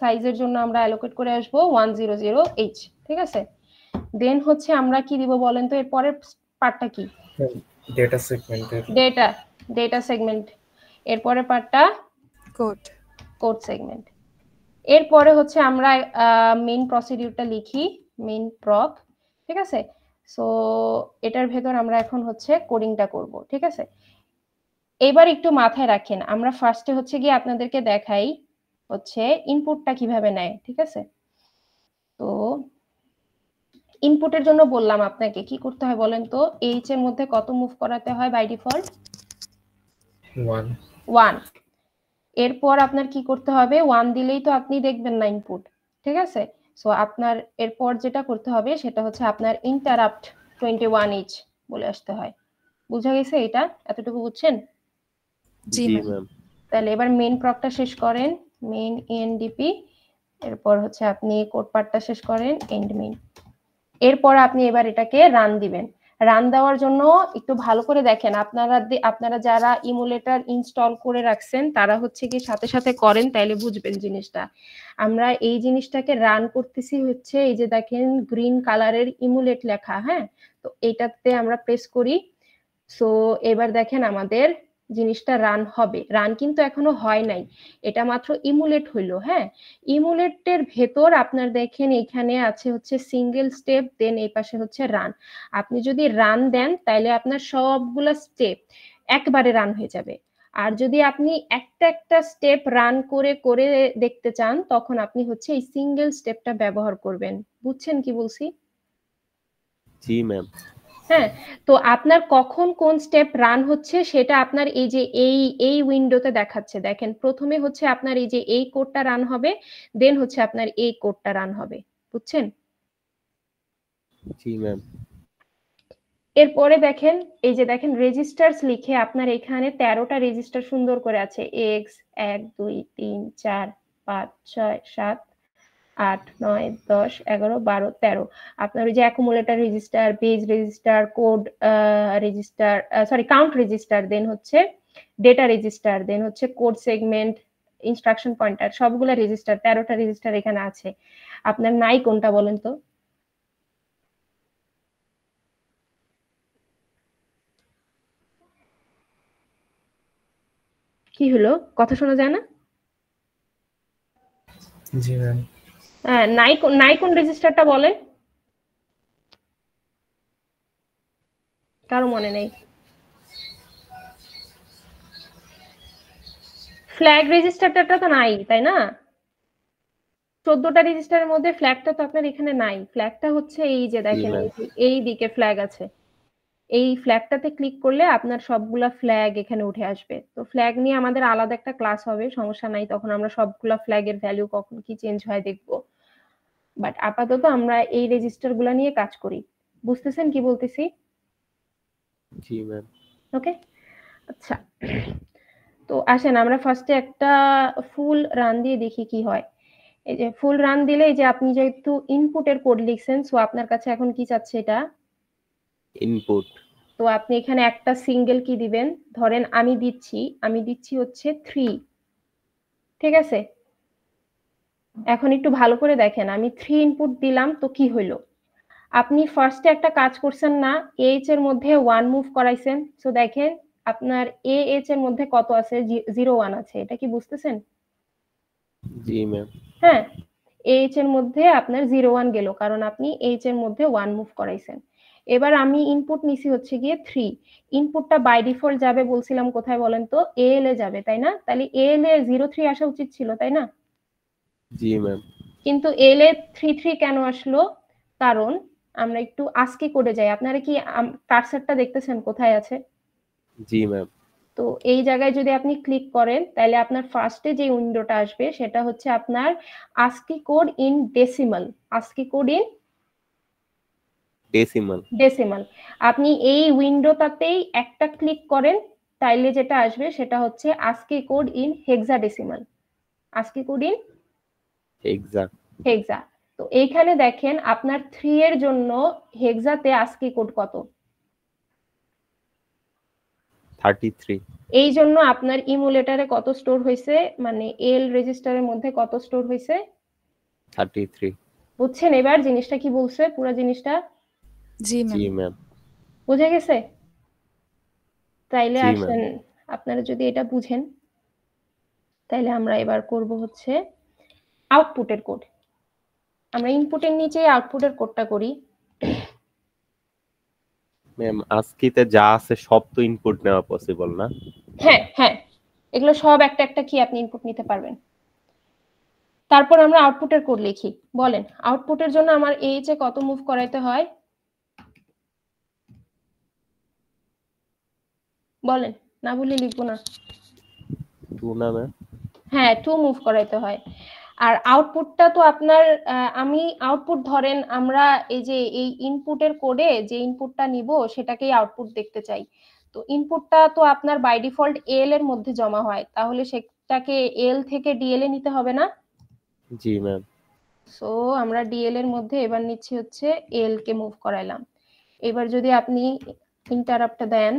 S1: সাইজের জন্য আমরা অ্যালোকেট করে আসবো 100h, ঠিক আছে? দেন হচ্ছে আমরা কি দিব বলেন তো? এর পরের পার্টটা কি?
S6: ডেটা সেগমেন্টের
S1: ডেটা সেগমেন্ট। এর পরের পার্টটা কোড সেগমেন্ট। এরপরে হচ্ছে আমরা মেইন প্রসিডিউরটা লিখি, মেইন প্রক, ঠিক আছে? সো এটার ভেতর আমরা এখন হচ্ছে কোডিংটা করব, ঠিক আছে? এবার একটু মাথায় রাখেন, আমরা ফার্স্টে হচ্ছে গিয়ে আপনাদেরকে দেখাই হচ্ছে ইনপুটটা কিভাবে নেয়, ঠিক আছে? তো ইনপুটের জন্য বললাম আপনাকে কি করতে হয় বলেন তো? এইচ এর মধ্যে কত মুভ করাতে হয় বাই ডিফল্ট? 1। এরপর আপনার কি করতে হবে? 1 দিলেই তো আপনি দেখবেন না ইনপুট, ঠিক আছে? সো আপনার এরপর যেটা করতে হবে সেটা হচ্ছে আপনার ইন্টারাপ্ট 21h বলে আসতে হয়। বুঝা গেছে এটা? এতটুকু বুঝছেন?
S7: জি ম্যাম।
S1: তাহলে এবার মেইন প্রকটা শেষ করেন, মেইন এনডিপি। এরপর হচ্ছে আপনি কোড পার্টটা শেষ করেন, এন্ড মেইন। এরপর আপনি এবার এটাকে রান দিবেন। রান দেওয়ার জন্য একটু ভালো করে দেখেন, আপনারা যারা ইমুলেটর ইনস্টল করে রাখছেন তারা হচ্ছে কি সাথে সাথে করেন, তাইলে বুঝবেন জিনিসটা। আমরা এই জিনিসটাকে রান করতেছি হচ্ছে এই যে দেখেন গ্রিন কালারের ইমুলেট লেখা, হ্যাঁ? তো এইটাতে আমরা প্রেস করি। সো এবার দেখেন আমাদের জিনিসটা রান হবে। রান কিন্তু এখনো হয় নাই, এটা মাত্র ইমুলেট হইলো, হ্যাঁ? ইমুলেটের ভেতর আপনার দেখেন এখানে আছে হচ্ছে সিঙ্গেল স্টেপ, দেন এই পাশে হচ্ছে রান। আপনি যদি রান দেন তাহলে আপনার সবগুলা স্টেপ একবারে রান হয়ে যাবে। আর যদি আপনি একটা একটা স্টেপ রান করে করে দেখতে চান তখন আপনি হচ্ছে এই সিঙ্গেল স্টেপটা ব্যবহার করবেন। বুঝছেন কি বলছি?
S7: জি ম্যাম।
S1: হ্যাঁ, তো আপনার কখন কোন স্টেপ রান হচ্ছে সেটা আপনার এই যে এই উইন্ডোতে দেখাচ্ছে। দেখেন প্রথমে হচ্ছে আপনার এই যে এই কোডটা রান হবে, দেন হচ্ছে আপনার এই কোডটা রান হবে, বুঝছেন?
S7: জি ম্যাম।
S1: এরপরে দেখেন এই যে দেখেন রেজিস্টার্স লিখে আপনার এখানে 13টা রেজিস্টার সুন্দর করে আছে। এক্স 1 2 3 4 5 6 7 8 9 10 11 12 13। আপনার ওই যে accumulator register, page register, code register, sorry count register, then হচ্ছে ডেটা রেজিস্টার, দেন হচ্ছে কোড সেগমেন্ট, ইনস্ট্রাকশন পয়েন্টার, সবগুলা রেজিস্টার, 13টা রেজিস্টার এখানে আছে। আপনার নাই কোনটা বলেন তো? কি হলো, কথা শোনা যায় না?
S6: জি ম্যাম।
S1: হ্যাঁ, নাই কোন রেজিস্টারটা বলেন? কারো মনে নেই? ফ্ল্যাগ রেজিস্টারটা তো নাই, তাই না? 14টা রেজিস্টারের মধ্যে ফ্ল্যাগটা তো আপনার এখানে নাই। ফ্ল্যাগটা হচ্ছে এই যে দেখেন এই দিকে ফ্ল্যাগ আছে। এই ফ্ল্যাগটাতে ক্লিক করলে আপনার সবগুলা ফ্ল্যাগ এখানে উঠে আসবে। তো ফ্ল্যাগ নিয়ে আমাদের আলাদা একটা ক্লাস হবে, সমস্যা নাই, তখন আমরা সবগুলা ফ্ল্যাগের ভ্যালু কখন কি চেঞ্জ হয় দেখবো। বাট আপাতত আমরা এই রেজিস্টারগুলা নিয়ে কাজ করি। বুঝতেছেন কি বলতেছি?
S7: জি ম্যাম।
S1: ওকে, আচ্ছা। তো আসেন আমরা ফার্স্টে একটা ফুল রান দিয়ে দেখি কি হয়। এই যে ফুল রান দিলে এই যে আপনি যেহেতু ইনপুটের কোড লিখছেন, সো আপনার কাছে এখন কি চাচ্ছে এটা?
S7: ইনপুট।
S1: তো আপনি এখানে একটা সিঙ্গেল কি দিবেন, ধরেন আমি দিচ্ছি হচ্ছে 3, ঠিক আছে? এখন একটু ভালো করে দেখেন, আমি 3 ইনপুট দিলাম, তো কি হইলো? আপনি ফার্স্টে একটা কাজ করছেন না, এইচ এর মধ্যে 1 মুভ করাইছেন। সো দেখেন আপনার এইচ এর মধ্যে কত আছে? 0 1 আছে। এটা কি বুঝতেছেন?
S7: জি ম্যাম।
S1: হ্যাঁ, এইচ এর মধ্যে আপনার 0 1 গেল, কারণ আপনি এইচ এর মধ্যে 1 মুভ করাইছেন। এবার আমি ইনপুট নিছি হচ্ছে গিয়ে 3। ইনপুটটা বাই ডিফল্ট যাবে বলছিলাম কোথায় বলেন তো? এএল এ যাবে, তাই না? তাহলে এএল এ 0 3 আসা উচিত ছিল, তাই না?
S7: জি ম্যাম।
S1: কিন্তু এএল এ 3 3 কেন আসলো? কারণ আমরা একটু আস্কি কোডে যাই। আপনারা কি কার্সারটা দেখতেছেন কোথায় আছে?
S7: জি ম্যাম।
S1: তো এই জায়গায় যদি আপনি ক্লিক করেন তাহলে আপনার ফার্স্টে যে উইন্ডোটা আসবে সেটা হচ্ছে আপনার ASCII code in decimal. ASCII code in decimal. আপনি এই উইন্ডোটাতেই একটা ক্লিক করেন, তাইলে যেটা আসবে সেটা হচ্ছে ASCII code in hexadecimal. ASCII code in hexa. তো এইখানে দেখেন আপনার 3 এর জন্য হেক্সাতে আস্কি কোড কত?
S7: 33।
S1: এই জন্য আপনার ইমুলেটরে কত স্টোর হয়েছে, মানে এল রেজিস্টারের মধ্যে কত স্টোর হয়েছে?
S7: 33।
S1: বুঝছেন এবার জিনিসটা কি বলছে, পুরো জিনিসটা?
S4: জি ম্যাম।
S1: বুঝে গেছে? তাইলে
S7: জি
S1: আসেন আপনারা যদি এটা বুঝেন তাইলে আমরা এবার করব হচ্ছে আউটপুটের কোড। আমরা ইনপুটের নিচে আউটপুটের কোডটা করি।
S7: ম্যাম আজকিতে যা আছে সব তো ইনপুট নেওয়া পসিবল না?
S1: হ্যাঁ হ্যাঁ, এগুলো সব একটা একটা কি আপনি ইনপুট নিতে পারবেন। তারপর আমরা আউটপুটের কোড লিখি। বলেন আউটপুটের জন্য আমার এইচ এ কত মুভ করাইতে হয়? বলেন, না বলে লিখবো না।
S7: 2 না ম্যাম?
S1: হ্যাঁ 2 মুভ করাইতে হয়। আর আউটপুটটা তো আপনার আমি আউটপুট ধরেন আমরা এই যে এই ইনপুটের কোডে যে ইনপুটটা নিব সেটাকেই আউটপুট দেখতে চাই। তো ইনপুটটা তো আপনার বাই ডিফল্ট এল এর মধ্যে জমা হয়, তাহলে সেটাকে এল থেকে ডিএল এ নিতে হবে না?
S7: জি ম্যাম।
S1: সো আমরা ডিএল এর মধ্যে এবার নিচ্ছি হচ্ছে এল কে মুভ করাইলাম। এবার যদি আপনি ইন্টারাপ্ট দেন,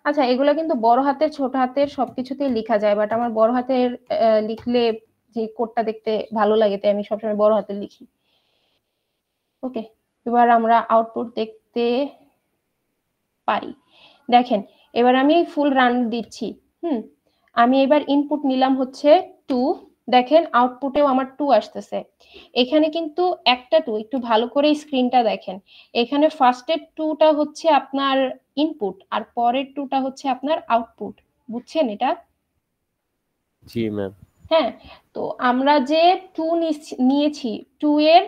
S1: আচ্ছা এগুলো কিন্তু বড় হাতের ছোট হাতের সবকিছুতেই লেখা যায়, বাট আমার বড় হাতের লিখলে যে কোডটা দেখতে ভালো লাগে তাই আমি সবসময় বড় হাতে লিখি। ওকে, এবার আমরা আউটপুট দেখতে পারি। দেখেন এবার আমি ফুল রান দিচ্ছি। আমি এবার ইনপুট নিলাম হচ্ছে 2। দেখেন আউটপুটেও আমার 2 আসতেছে। এখানে কিন্তু একটা 2, একটু ভালো করে স্ক্রিনটা দেখেন। এখানে ফার্স্টের 2টা হচ্ছে আপনার ইনপুট আর পরের 2টা হচ্ছে আপনার আউটপুট। বুঝছেন এটা?
S7: জি ম্যাম।
S1: হ্যাঁ, তো আমরা যে 2 নিয়েছি 2 এর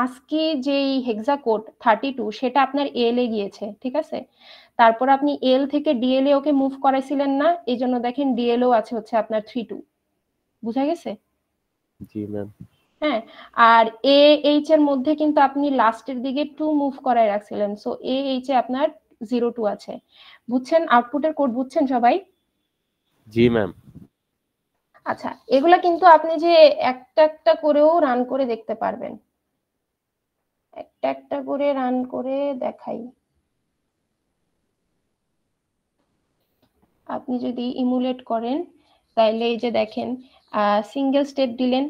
S1: আজকে যেই হেক্সা কোড 32 সেটা আপনার এল এ গিয়েছে, ঠিক আছে। তারপর আপনি এল থেকে ডিএল এ ওকে মুভ করাইছিলেন না, এই জন্য দেখেন ডিএল ও আছে হচ্ছে আপনার 32। বুঝা গেছে?
S7: জি ম্যাম।
S1: হ্যাঁ, আর এ এইচ এর মধ্যে কিন্তু আপনি লাস্টের দিকে 2 মুভ করায় রাখছিলেন, সো এ এইচ এ আপনার 02 আছে। বুঝছেন? আউটপুটের কোড বুঝছেন সবাই?
S7: জি ম্যাম।
S1: আচ্ছা, এগুলা কিন্তু আপনি যে একটা একটা করেও রান করে দেখতে পারবেন। একটা একটা করে রান করে দেখাই। আপনি যদি ইমুলেট করেন তাহলে এই যে দেখেন সিঙ্গেল স্টেপ দিলেন,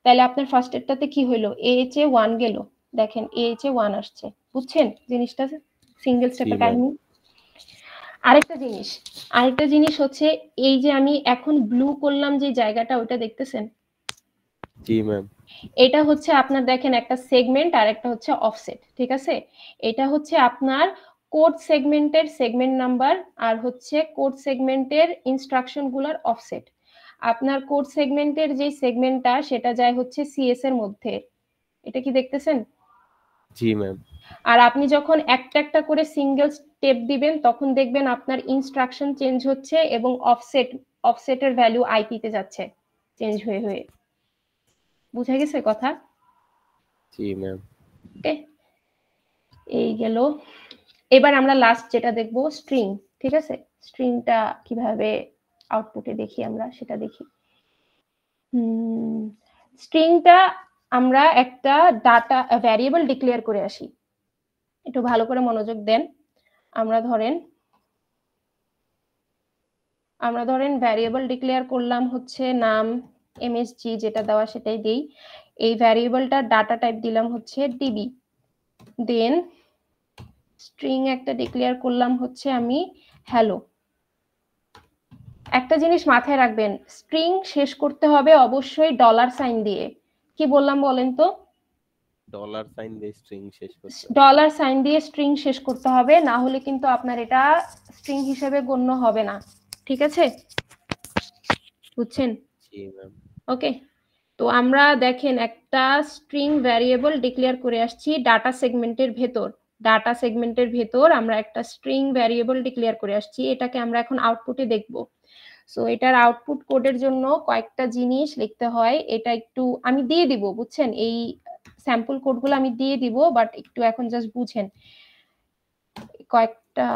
S1: তাহলে আপনার ফার্স্ট স্টেপটাতে কি হলো, এইচ এ 1 গেল, দেখেন এইচ এ 1 আসছে। বুঝছেন জিনিসটা, সিঙ্গেল স্টেপের কাহিনী? আরেকটা জিনিস হচ্ছে এই যে আমি এখন ব্লু করলাম যে জায়গাটা, ওটা দেখতেছেন?
S7: জি ম্যাম।
S1: এটা হচ্ছে আপনার দেখেন একটা সেগমেন্ট আর একটা হচ্ছে অফসেট, ঠিক আছে। এটা হচ্ছে আপনার কোড সেগমেন্টের সেগমেন্ট নাম্বার আর হচ্ছে কোড সেগমেন্টের ইনস্ট্রাকশন গুলার অফসেট। আপনার কোড সেগমেন্টের যে সেগমেন্টটা সেটা যায় হচ্ছে সিএস এর মধ্যে, এটা কি দেখতেছেন?
S7: জি ম্যাম।
S1: আর আপনি যখন একটা একটা করে সিঙ্গেল স্টেপ দিবেন তখন দেখবেন আপনার ইনস্ট্রাকশন চেঞ্জ হচ্ছে এবং অফসেটের ভ্যালু আইপি তে যাচ্ছে চেঞ্জ হয়ে হয়ে। বুঝা গেছে কথা?
S7: জি ম্যাম।
S1: ওকে, এই গেল। এবার আমরা লাস্ট যেটা দেখবো স্ট্রিং, ঠিক আছে। স্ট্রিংটা কিভাবে আউটপুটে দেখি আমরা সেটা দেখি। স্ট্রিংটা আমরা একটা ডাটা ভ্যারিয়েবল ডিক্লেয়ার করে আসি, একটু ভালো করে মনোযোগ দেন। আমরা ধরেন ভ্যারিয়েবল ডিক্লেয়ার করলাম হচ্ছে নাম এমএসজি, যেটা দেওয়া সেটাই দেই। এই ভ্যারিয়েবলটার ডাটা টাইপ দিলাম হচ্ছে ডিবি, দেন স্ট্রিং একটা ডিক্লেয়ার করলাম হচ্ছে আমি হ্যালো। একটা জিনিস মাথায় রাখবেন, স্ট্রিং শেষ করতে হবে অবশ্যই ডলার সাইন দিয়ে। কি বললাম বলেন তো?
S7: ডলার সাইন দিয়ে স্ট্রিং শেষ করতে হবে।
S1: ডলার সাইন দিয়ে স্ট্রিং শেষ করতে হবে, না হলে কিন্তু আপনার এটা স্ট্রিং হিসেবে গণ্য হবে না, ঠিক আছে? বুঝছেন?
S7: জি ম্যাম।
S1: ওকে, তো আমরা দেখেন একটা স্ট্রিং ভ্যারিয়েবল ডিক্লেয়ার করে আসছি ডাটা সেগমেন্টের ভেতর আমরা একটা স্ট্রিং ভ্যারিয়েবল ডিক্লেয়ার করে আসছি, এটাকে আমরা এখন আউটপুটে দেখব। সো এটার আউটপুট কোডের জন্য কয়েকটা জিনিস লিখতে হয়, এটা একটু আমি দিয়ে দিব, বুঝছেন? এই স্যাম্পল কোডগুলো আমি দিয়ে দিব, বাট একটু এখন জাস্ট বুঝেন কয়েকটা।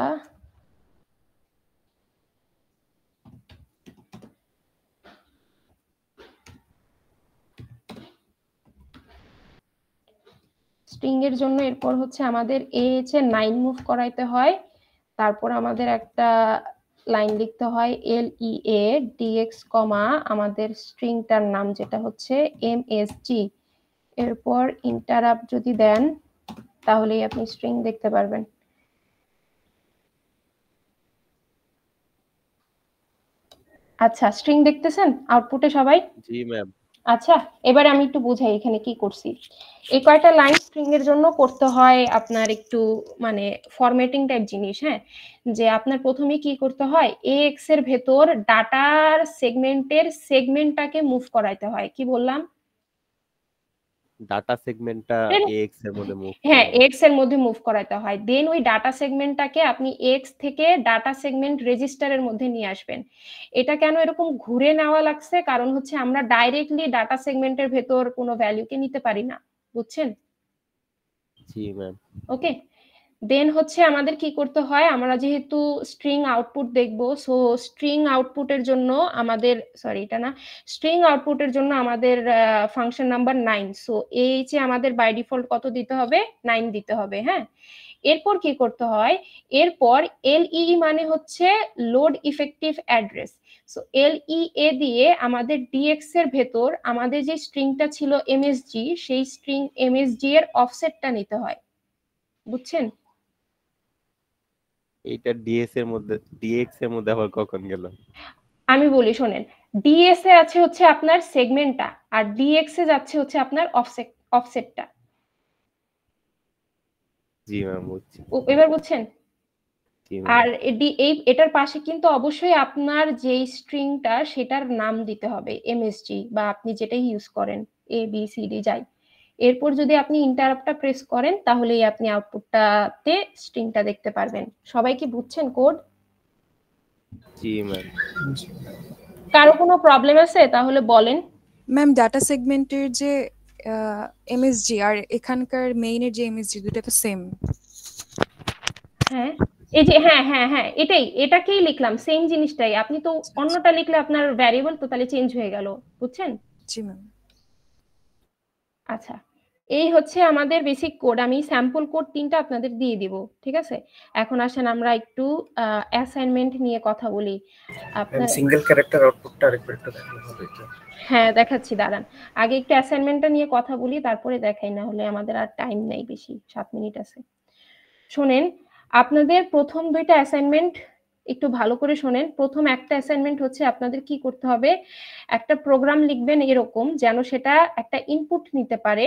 S1: স্ট্রিং এর জন্য এরপর হচ্ছে আমাদের এইচ এ 9 মুভ করাইতে হয়, তারপর আমাদের একটা লাইন লিখতে হয় LEA DX কমা আমাদের স্ট্রিংটার নাম যেটা হচ্ছে MSG, এরপর ইন্টারাপ্ট যদি দেন তাহলেই আপনি স্ট্রিং দেখতে পারবেন। আচ্ছা, স্ট্রিং দেখতেছেন আউটপুটে সবাই?
S7: জি ম্যাম।
S1: আচ্ছা, এবারে আমি একটু বুঝাই এখানে কি করছি। এই কয়টা লাইন স্ট্রিং এর জন্য করতে হয় আপনার একটু মানে ফরম্যাটিং টাইপ জিনিস, হ্যাঁ। যে আপনার প্রথমে কি করতে হয়, এক্স এর ভেতর ডাটার সেগমেন্টের সেগমেন্টটাকে মুভ করাইতে হয়। কি বললাম?
S7: ডাটা সেগমেন্টটা এক্স এর মধ্যে মুভ,
S1: হ্যাঁ, এক্স এর মধ্যে মুভ করাইতে হয়। দেন ওই ডাটা সেগমেন্টটাকে আপনি এক্স থেকে ডাটা সেগমেন্ট রেজিস্টারের মধ্যে নিয়ে আসবেন। এটা কেন এরকম ঘুরে নেওয়া লাগছে, কারণ হচ্ছে আমরা ডাইরেক্টলি ডাটা সেগমেন্টের ভেতর কোনো ভ্যালুকে নিতে পারি না, বুঝছেন?
S7: জি ম্যাম।
S1: ওকে, দেন হচ্ছে আমাদের কি করতে হয়, আমরা যেহেতু স্ট্রিং আউটপুট দেখবো, সো স্ট্রিং আউটপুটের জন্য আমাদের স্ট্রিং আউটপুটের জন্য আমাদের ফাংশন নাম্বার 9, সো এইচে আমাদের বাই ডিফল্ট কত দিতে হবে, 9 দিতে হবে, হ্যাঁ। এরপর কি করতে হয়, এরপর LEE মানে হচ্ছে load effective address, so LEA দিয়ে আমাদের DX এর ভেতর আমাদের যে স্ট্রিংটা ছিল MSG, সেই স্ট্রিং MSG এর অফসেটটা নিতে হয়, বুঝছেন?
S7: এইটা ডিএস এর মধ্যে, ডিএক্স এর মধ্যে আবার কখন গেল?
S1: আমি বলি শোনেন, ডিএস এ আছে হচ্ছে আপনার সেগমেন্টটা আর ডিএক্স এ যাচ্ছে হচ্ছে আপনার অফসেটটা।
S7: জি ম্যাম, বুঝছি।
S1: এবার বুঝছেন?
S7: জি
S1: আর
S7: ম্যাম।
S1: এটার পাশে কিন্তু অবশ্যই আপনার যেই স্ট্রিংটা সেটার নাম দিতে হবে, এমএসজি বা আপনি যেটাই ইউজ করেন, ABCD যাই, এরপর যদি আপনি ইন্টারাপ্টটা প্রেস করেন তাহলেই আপনি আউটপুটটাতে স্ট্রিংটা দেখতে পারবেন। সবাই কি বুঝছেন কোড?
S7: জি ম্যাম।
S1: কারো কোনো প্রবলেম আছে তাহলে বলেন।
S4: ম্যাম ডাটা সেগমেন্টের যে এমএসজি আর এখানকার মেইনের যে এমএসজি দুটো তো সেম।
S1: হ্যাঁ এই যে হ্যাঁ এটাকেই লিখলাম, সেম জিনিসটাই। আপনি তো অন্যটা লিখলে আপনার ভ্যারিয়েবল তো তাহলে চেঞ্জ হয়ে গেল, বুঝছেন?
S4: জি ম্যাম।
S1: আচ্ছা, এই হচ্ছে আমাদের বেসিক কোড। আমি স্যাম্পল কোড 3টা আপনাদের দিয়ে দিব, ঠিক আছে? এখন আসেন আমরা একটু অ্যাসাইনমেন্ট নিয়ে কথা বলি। আপনার
S6: সিঙ্গেল ক্যারেক্টার আউটপুটটা আরেকবার একটু দেখালে হবে তো?
S1: হ্যাঁ দেখাচ্ছি, দাঁড়ান। আগে একটু অ্যাসাইনমেন্টটা নিয়ে কথা বলি, তারপরে দেখাই, না হলে আমাদের আর টাইম নেই বেশি, 7 মিনিট আছে। শোনেন, আপনাদের প্রথম 2টা অ্যাসাইনমেন্ট একটু ভালো করে শোনেন। প্রথম একটা অ্যাসাইনমেন্ট হচ্ছে আপনাদের কি করতে হবে, একটা প্রোগ্রাম লিখবেন এরকম যেন সেটা একটা ইনপুট নিতে পারে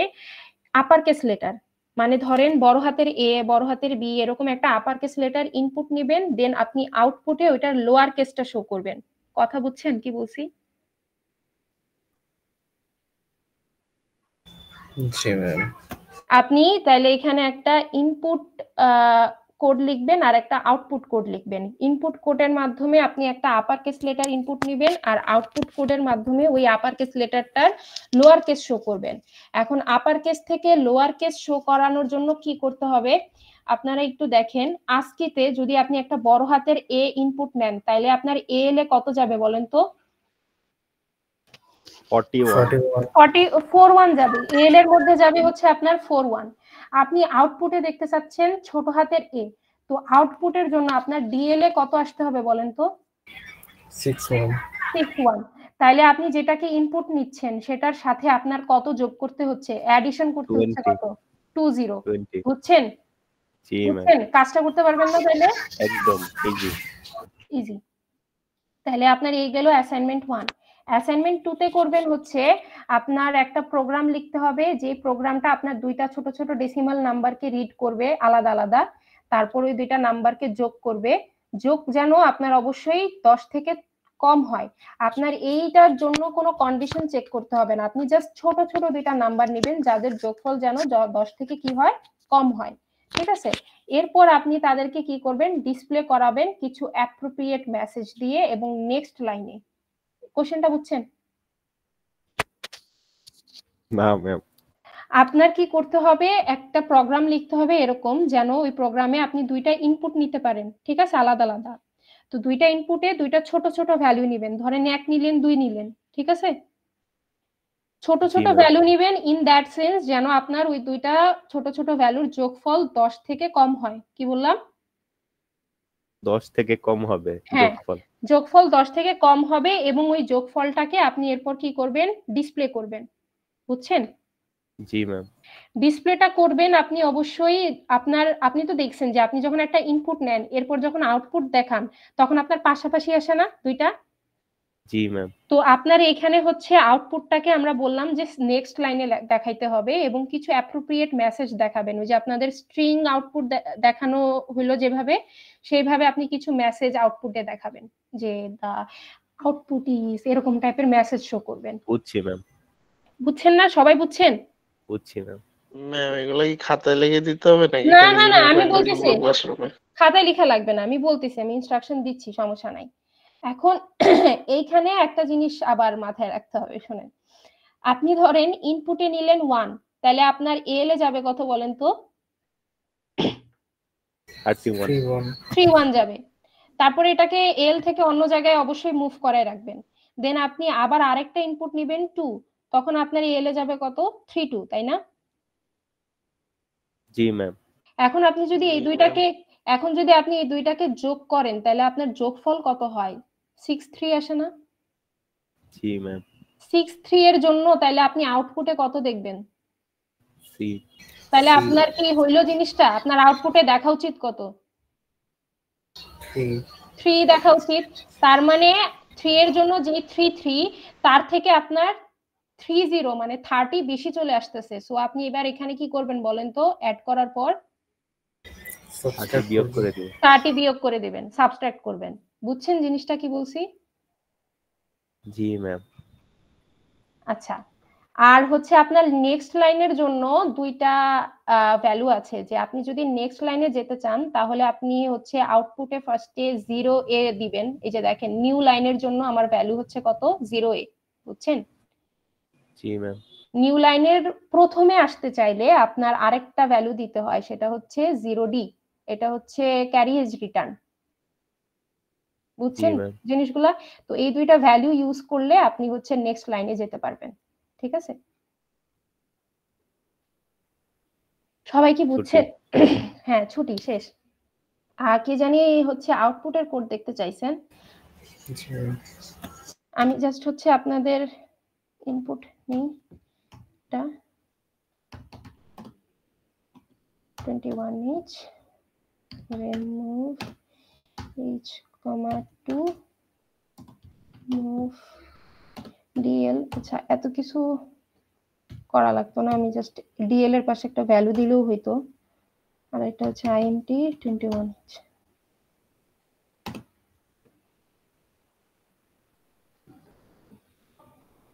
S1: আপার কেস লেটার, মানে ধরেন বড় হাতের এ, বড় হাতের বি, এরকম একটা আপার কেস লেটার ইনপুট নেবেন, দেন আপনি আউটপুটে ওইটার লোয়ার কেসটা শো করবেন। কথা বুঝছেন কি বলছি?
S6: জি ম্যাম।
S1: আপনি তাহলে এখানে একটা ইনপুট কোড লিখবেন আর একটা আউটপুট কোড লিখবেন। ইনপুট কোডের মাধ্যমে আপনি একটা আপার কেস লেটার ইনপুট নেবেন, আর আউটপুট কোডের মাধ্যমে ওই আপার কেস লেটারটার লোয়ার কেস শো করবেন। এখন আপার কেস থেকে লোয়ার কেস শো করানোর জন্য কি করতে হবে আপনারা একটু দেখেন। আস্কিতে যদি আপনি একটা বড় হাতের এ ইনপুট নেন, তাইলে আপনার এ এলে কত যাবে বলেন তো? 41 যাবে। এল এর মধ্যে যাবে হচ্ছে আপনার 41। আপনি আউটপুটে দেখতে চাচ্ছেন ছোট হাতের এ, তো আউটপুটের জন্য আপনার ডিএল এ কত আসতে হবে বলেন তো? 61। তাইলে আপনি যেটাকে ইনপুট নিচ্ছেন সেটার সাথে আপনার কত যোগ করতে হচ্ছে, অ্যাডিশন করতে হচ্ছে কত? 20। বুঝছেন?
S7: জি ম্যাম।
S1: বুঝছেন? কাজটা করতে পারবেন না তাইলে?
S7: একদম ইজি।
S1: ইজি। তাহলে আপনার এই গেল অ্যাসাইনমেন্ট 1। অ্যাসাইনমেন্ট 2 তে করবেন হচ্ছে আপনার একটা প্রোগ্রাম লিখতে হবে, যে প্রোগ্রামটা আপনার 2টা ছোট ছোট ডেসিমাল নাম্বারকে রিড করবে আলাদা আলাদা, তারপর ওই 2টা নাম্বারকে যোগ করবে। যোগ যেন আপনার অবশ্যই 10 থেকে কম হয়। আপনার এইটার জন্য কোনো কন্ডিশন চেক করতে হবে না, আপনি জাস্ট ছোট ছোট 2টা নাম্বার নেবেন যাদের যোগফল যেন 10 থেকে কি হয়, কম হয়, ঠিক আছে? এরপর আপনি তাদেরকে কি করবেন, ডিসপ্লে করাবেন কিছু অ্যাপ্রোপ্রিয়েট মেসেজ দিয়ে এবং নেক্সট লাইনে। কোশ্চেনটা বুঝছেন?
S7: না ম্যাম।
S1: আপনার কি করতে হবে, একটা প্রোগ্রাম লিখতে হবে এরকম যেন ওই প্রোগ্রামে আপনি 2টা ইনপুট নিতে পারেন, ঠিক আছে, আলাদা আলাদা। তো 2টা ইনপুটে 2টা ছোট ছোট ভ্যালু নেবেন, ধরেন 1 নিলেন 2 নিলেন, ঠিক আছে? ছোট ছোট ভ্যালু নেবেন ইন দ্যাট সেন্স যেন আপনার ওই 2টা ছোট ছোট ভ্যালুর যোগফল 10 থেকে কম হয়। কি বললাম?
S7: 10 থেকে কম হবে যোগফল।
S1: যোগফল 10 থেকে কম হবে এবং ওই যোগফলটাকে আপনি এরপর কি করবেন, ডিসপ্লে করবেন। বুঝছেন?
S7: জি ম্যাম।
S1: ডিসপ্লেটা করবেন আপনি অবশ্যই আপনি তো দেখছেন যে আপনি যখন একটা ইনপুট নেন এরপর যখন আউটপুট দেখান তখন আপনার পাশাপাশি আসে না 2টা?
S7: জি ম্যাম।
S1: তো আপনার এখানে হচ্ছে আউটপুটটাকে আমরা বললাম যে নেক্সট লাইনে দেখাইতে হবে এবং কিছু অ্যাপ্রোপ্রিয়েট মেসেজ দেখাবেন। ওই যে আপনাদের স্ট্রিং আউটপুট দেখানো হলো যেভাবে, সেইভাবে আপনি কিছু মেসেজ আউটপুটে দেখাবেন, যে দা আউটপুট ইজ এরকম টাইপের মেসেজ শো করবেন।
S7: বুঝছি ম্যাম।
S1: বুঝছেন না? সবাই বুঝছেন?
S7: বুঝছি ম্যাম।
S9: ম্যাম এগুলো কি খাতায় লিখে দিতে হবে নাকি?
S1: না না না, আমি বলতেছি খাতায় লেখা লাগবে না, আমি বলতেছি, আমি ইনস্ট্রাকশন দিচ্ছি, সমস্যা নাই। এখন এইখানে একটা জিনিস আবার মাথায় রাখতে হবে, শুনেন। আপনি ধরেন ইনপুটে নিলেন 1, তাহলে আপনার এল এ যাবে কত বলেন তো? 31 যাবে। তারপরে এটাকে এল থেকে অন্য জায়গায় অবশ্যই মুভ করায় রাখবেন। দেন আপনি আবার আরেকটা ইনপুট নেবেন 2, তখন আপনার এল এ যাবে কত? 32, তাই না?
S7: জি ম্যাম।
S1: এখন আপনি যদি এই দুইটাকে যোগ করেন তাহলে আপনার যোগফল কত হয়? 63 আসে না?
S7: জি ম্যাম।
S1: 63 এর জন্য তাহলে আপনি আউটপুটে কত দেখবেন?
S7: সি।
S1: তাহলে আপনার কি হইলো জিনিসটা? আপনার আউটপুটে দেখা উচিত কত? 3 দেখা উচিত। তার মানে 3 এর জন্য যে 33 তার থেকে আপনার 30 মানে 30 বেশি চলে আসতেছে। সো আপনি এবার এখানে কি করবেন বলেন তো? অ্যাড করার পর
S7: 30 বিয়োগ করে দিবেন।
S1: 30 বিয়োগ করে দিবেন, সাবট্রাক্ট করবেন। বুঝছেন জিনিসটা কি বলছি?
S7: জি ম্যাম।
S1: আচ্ছা, আর হচ্ছে আপনার নেক্সট লাইনের জন্য দুইটা ভ্যালু আছে, যে আপনি যদি নেক্সট লাইনে যেতে চান তাহলে আপনি হচ্ছে আউটপুটে ফার্স্টে 0a দিবেন। এই যে দেখেন নিউ লাইনের জন্য আমার ভ্যালু হচ্ছে কত 0a, বুঝছেন?
S7: জি ম্যাম।
S1: নিউ লাইনের প্রথমে আসতে চাইলে আপনার আরেকটা ভ্যালু দিতে হয়, সেটা হচ্ছে 0d, এটা হচ্ছে ক্যারি এজ রিটার্ন, বুঝছেন জিনিসগুলা? তো এই দুইটা ভ্যালু ইউজ করলে আপনি হচ্ছে নেক্সট লাইনে যেতে পারবেন, ঠিক আছে? সবাই কি বুঝছেন? হ্যাঁ, ছুটি শেষ। আর কে জানি হচ্ছে আউটপুটের কোড দেখতে চাইছেন? আমি জাস্ট হচ্ছে আপনাদের ইনপুট নিই, এটা 21 each, remove each comma 2, move dl। আচ্ছা, এত কিছু করা লাগতো না, আমি জাস্ট dl এর পাশে একটা ভ্যালু দিলেও হইতো। আর এটা হচ্ছে int 21 each।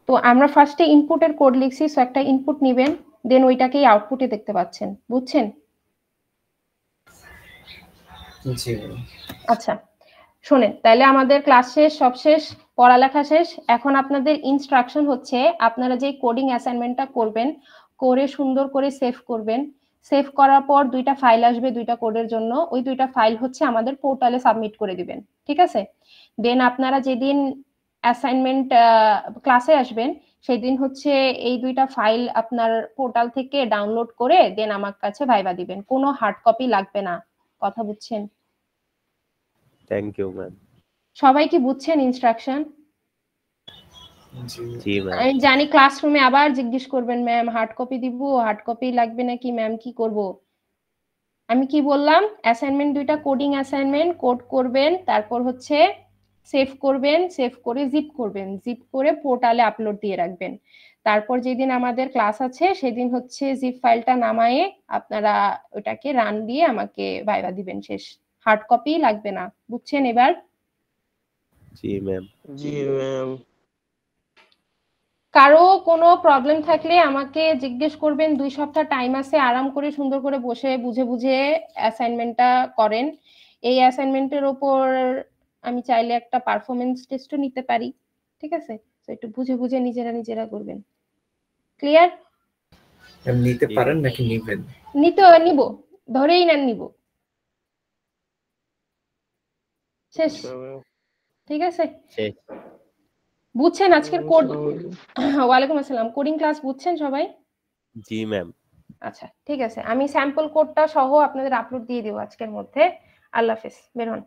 S1: তো আমরা ফার্স্টে ইনপুটের কোড লিখছি, সো একটা ইনপুট নেবেন, দেন ওইটাকেই আউটপুটে দেখতে পাচ্ছেন, বুঝছেন?
S6: জি।
S1: আচ্ছা শোনেন, তাহলে আমাদের ক্লাস শেষ, সব শেষ, পড়ালেখা শেষ। এখন আপনাদের ইনস্ট্রাকশন হচ্ছে আপনারা যে কোডিং অ্যাসাইনমেন্টটা করবেন, করে সুন্দর করে সেভ করবেন। সেভ করার পর দুইটা ফাইল আসবে দুইটা কোডের জন্য, ওই দুইটা ফাইল হচ্ছে আমাদের পোর্টালে সাবমিট করে দিবেন, ঠিক আছে? দেন আপনারা যেদিন অ্যাসাইনমেন্ট ক্লাসে আসবেন সেদিন হচ্ছে এই দুইটা ফাইল আপনার পোর্টাল থেকে ডাউনলোড করে দেন আমার কাছে ভাইবা দিবেন, কোনো হার্ড কপি লাগবে না, কথা বুঝছেন?
S7: Thank you ma'am.
S1: সবাই কি বুঝছেন ইনস্ট্রাকশন?
S7: জি ম্যাম।
S1: আমি জানি ক্লাসরুমে আবার জিজ্ঞেস করবেন, ম্যাম হার্ড কপি দিব, হার্ড কপি লাগবে নাকি ম্যাম, কি করব? আমি কি বললাম? অ্যাসাইনমেন্ট দুইটা কোডিং অ্যাসাইনমেন্ট, কোড করবেন, তারপর হচ্ছে সেভ করবেন, সেভ করে জিপ করবেন, জিপ করে পোর্টালে আপলোড দিয়ে রাখবেন। তারপর যেদিন আমাদের ক্লাস আছে সেদিন হচ্ছে জিপ ফাইলটা নামায়ে আপনারা ওটাকে রান দিয়ে আমাকে ভাইবা দিবেন, শেষ। হার্ড কপি লাগবে না, বুঝছেন এবার?
S7: জি ম্যাম।
S9: জি ম্যাম।
S1: কারো কোনো প্রবলেম থাকলে আমাকে জিজ্ঞেস করবেন, 2 সপ্তাহ টাইম আছে, আরাম করে সুন্দর করে বসে বুঝে বুঝে অ্যাসাইনমেন্টটা করেন। এই অ্যাসাইনমেন্টের উপর আমি চাইলে একটা পারফরম্যান্স টেস্টও নিতে পারি, ঠিক আছে? তো একটু বুঝে বুঝে নিজেরা করবেন, ক্লিয়ার?
S6: নিতে পারেন নাকি নিবেন?
S1: নিব, ধরেই না নিব, শেষ, ঠিক আছে?
S7: শেষ।
S1: বুঝছেন আজকের কোড? ওয়ালাইকুম আসসালাম। কোডিং ক্লাস বুঝছেন সবাই?
S7: জি ম্যাম।
S1: আচ্ছা ঠিক আছে, আমি স্যাম্পল কোডটা সহ আপনাদের আপলোড দিয়ে দেব আজকের মধ্যে। আল্লাহ হাফেজ, বের হন।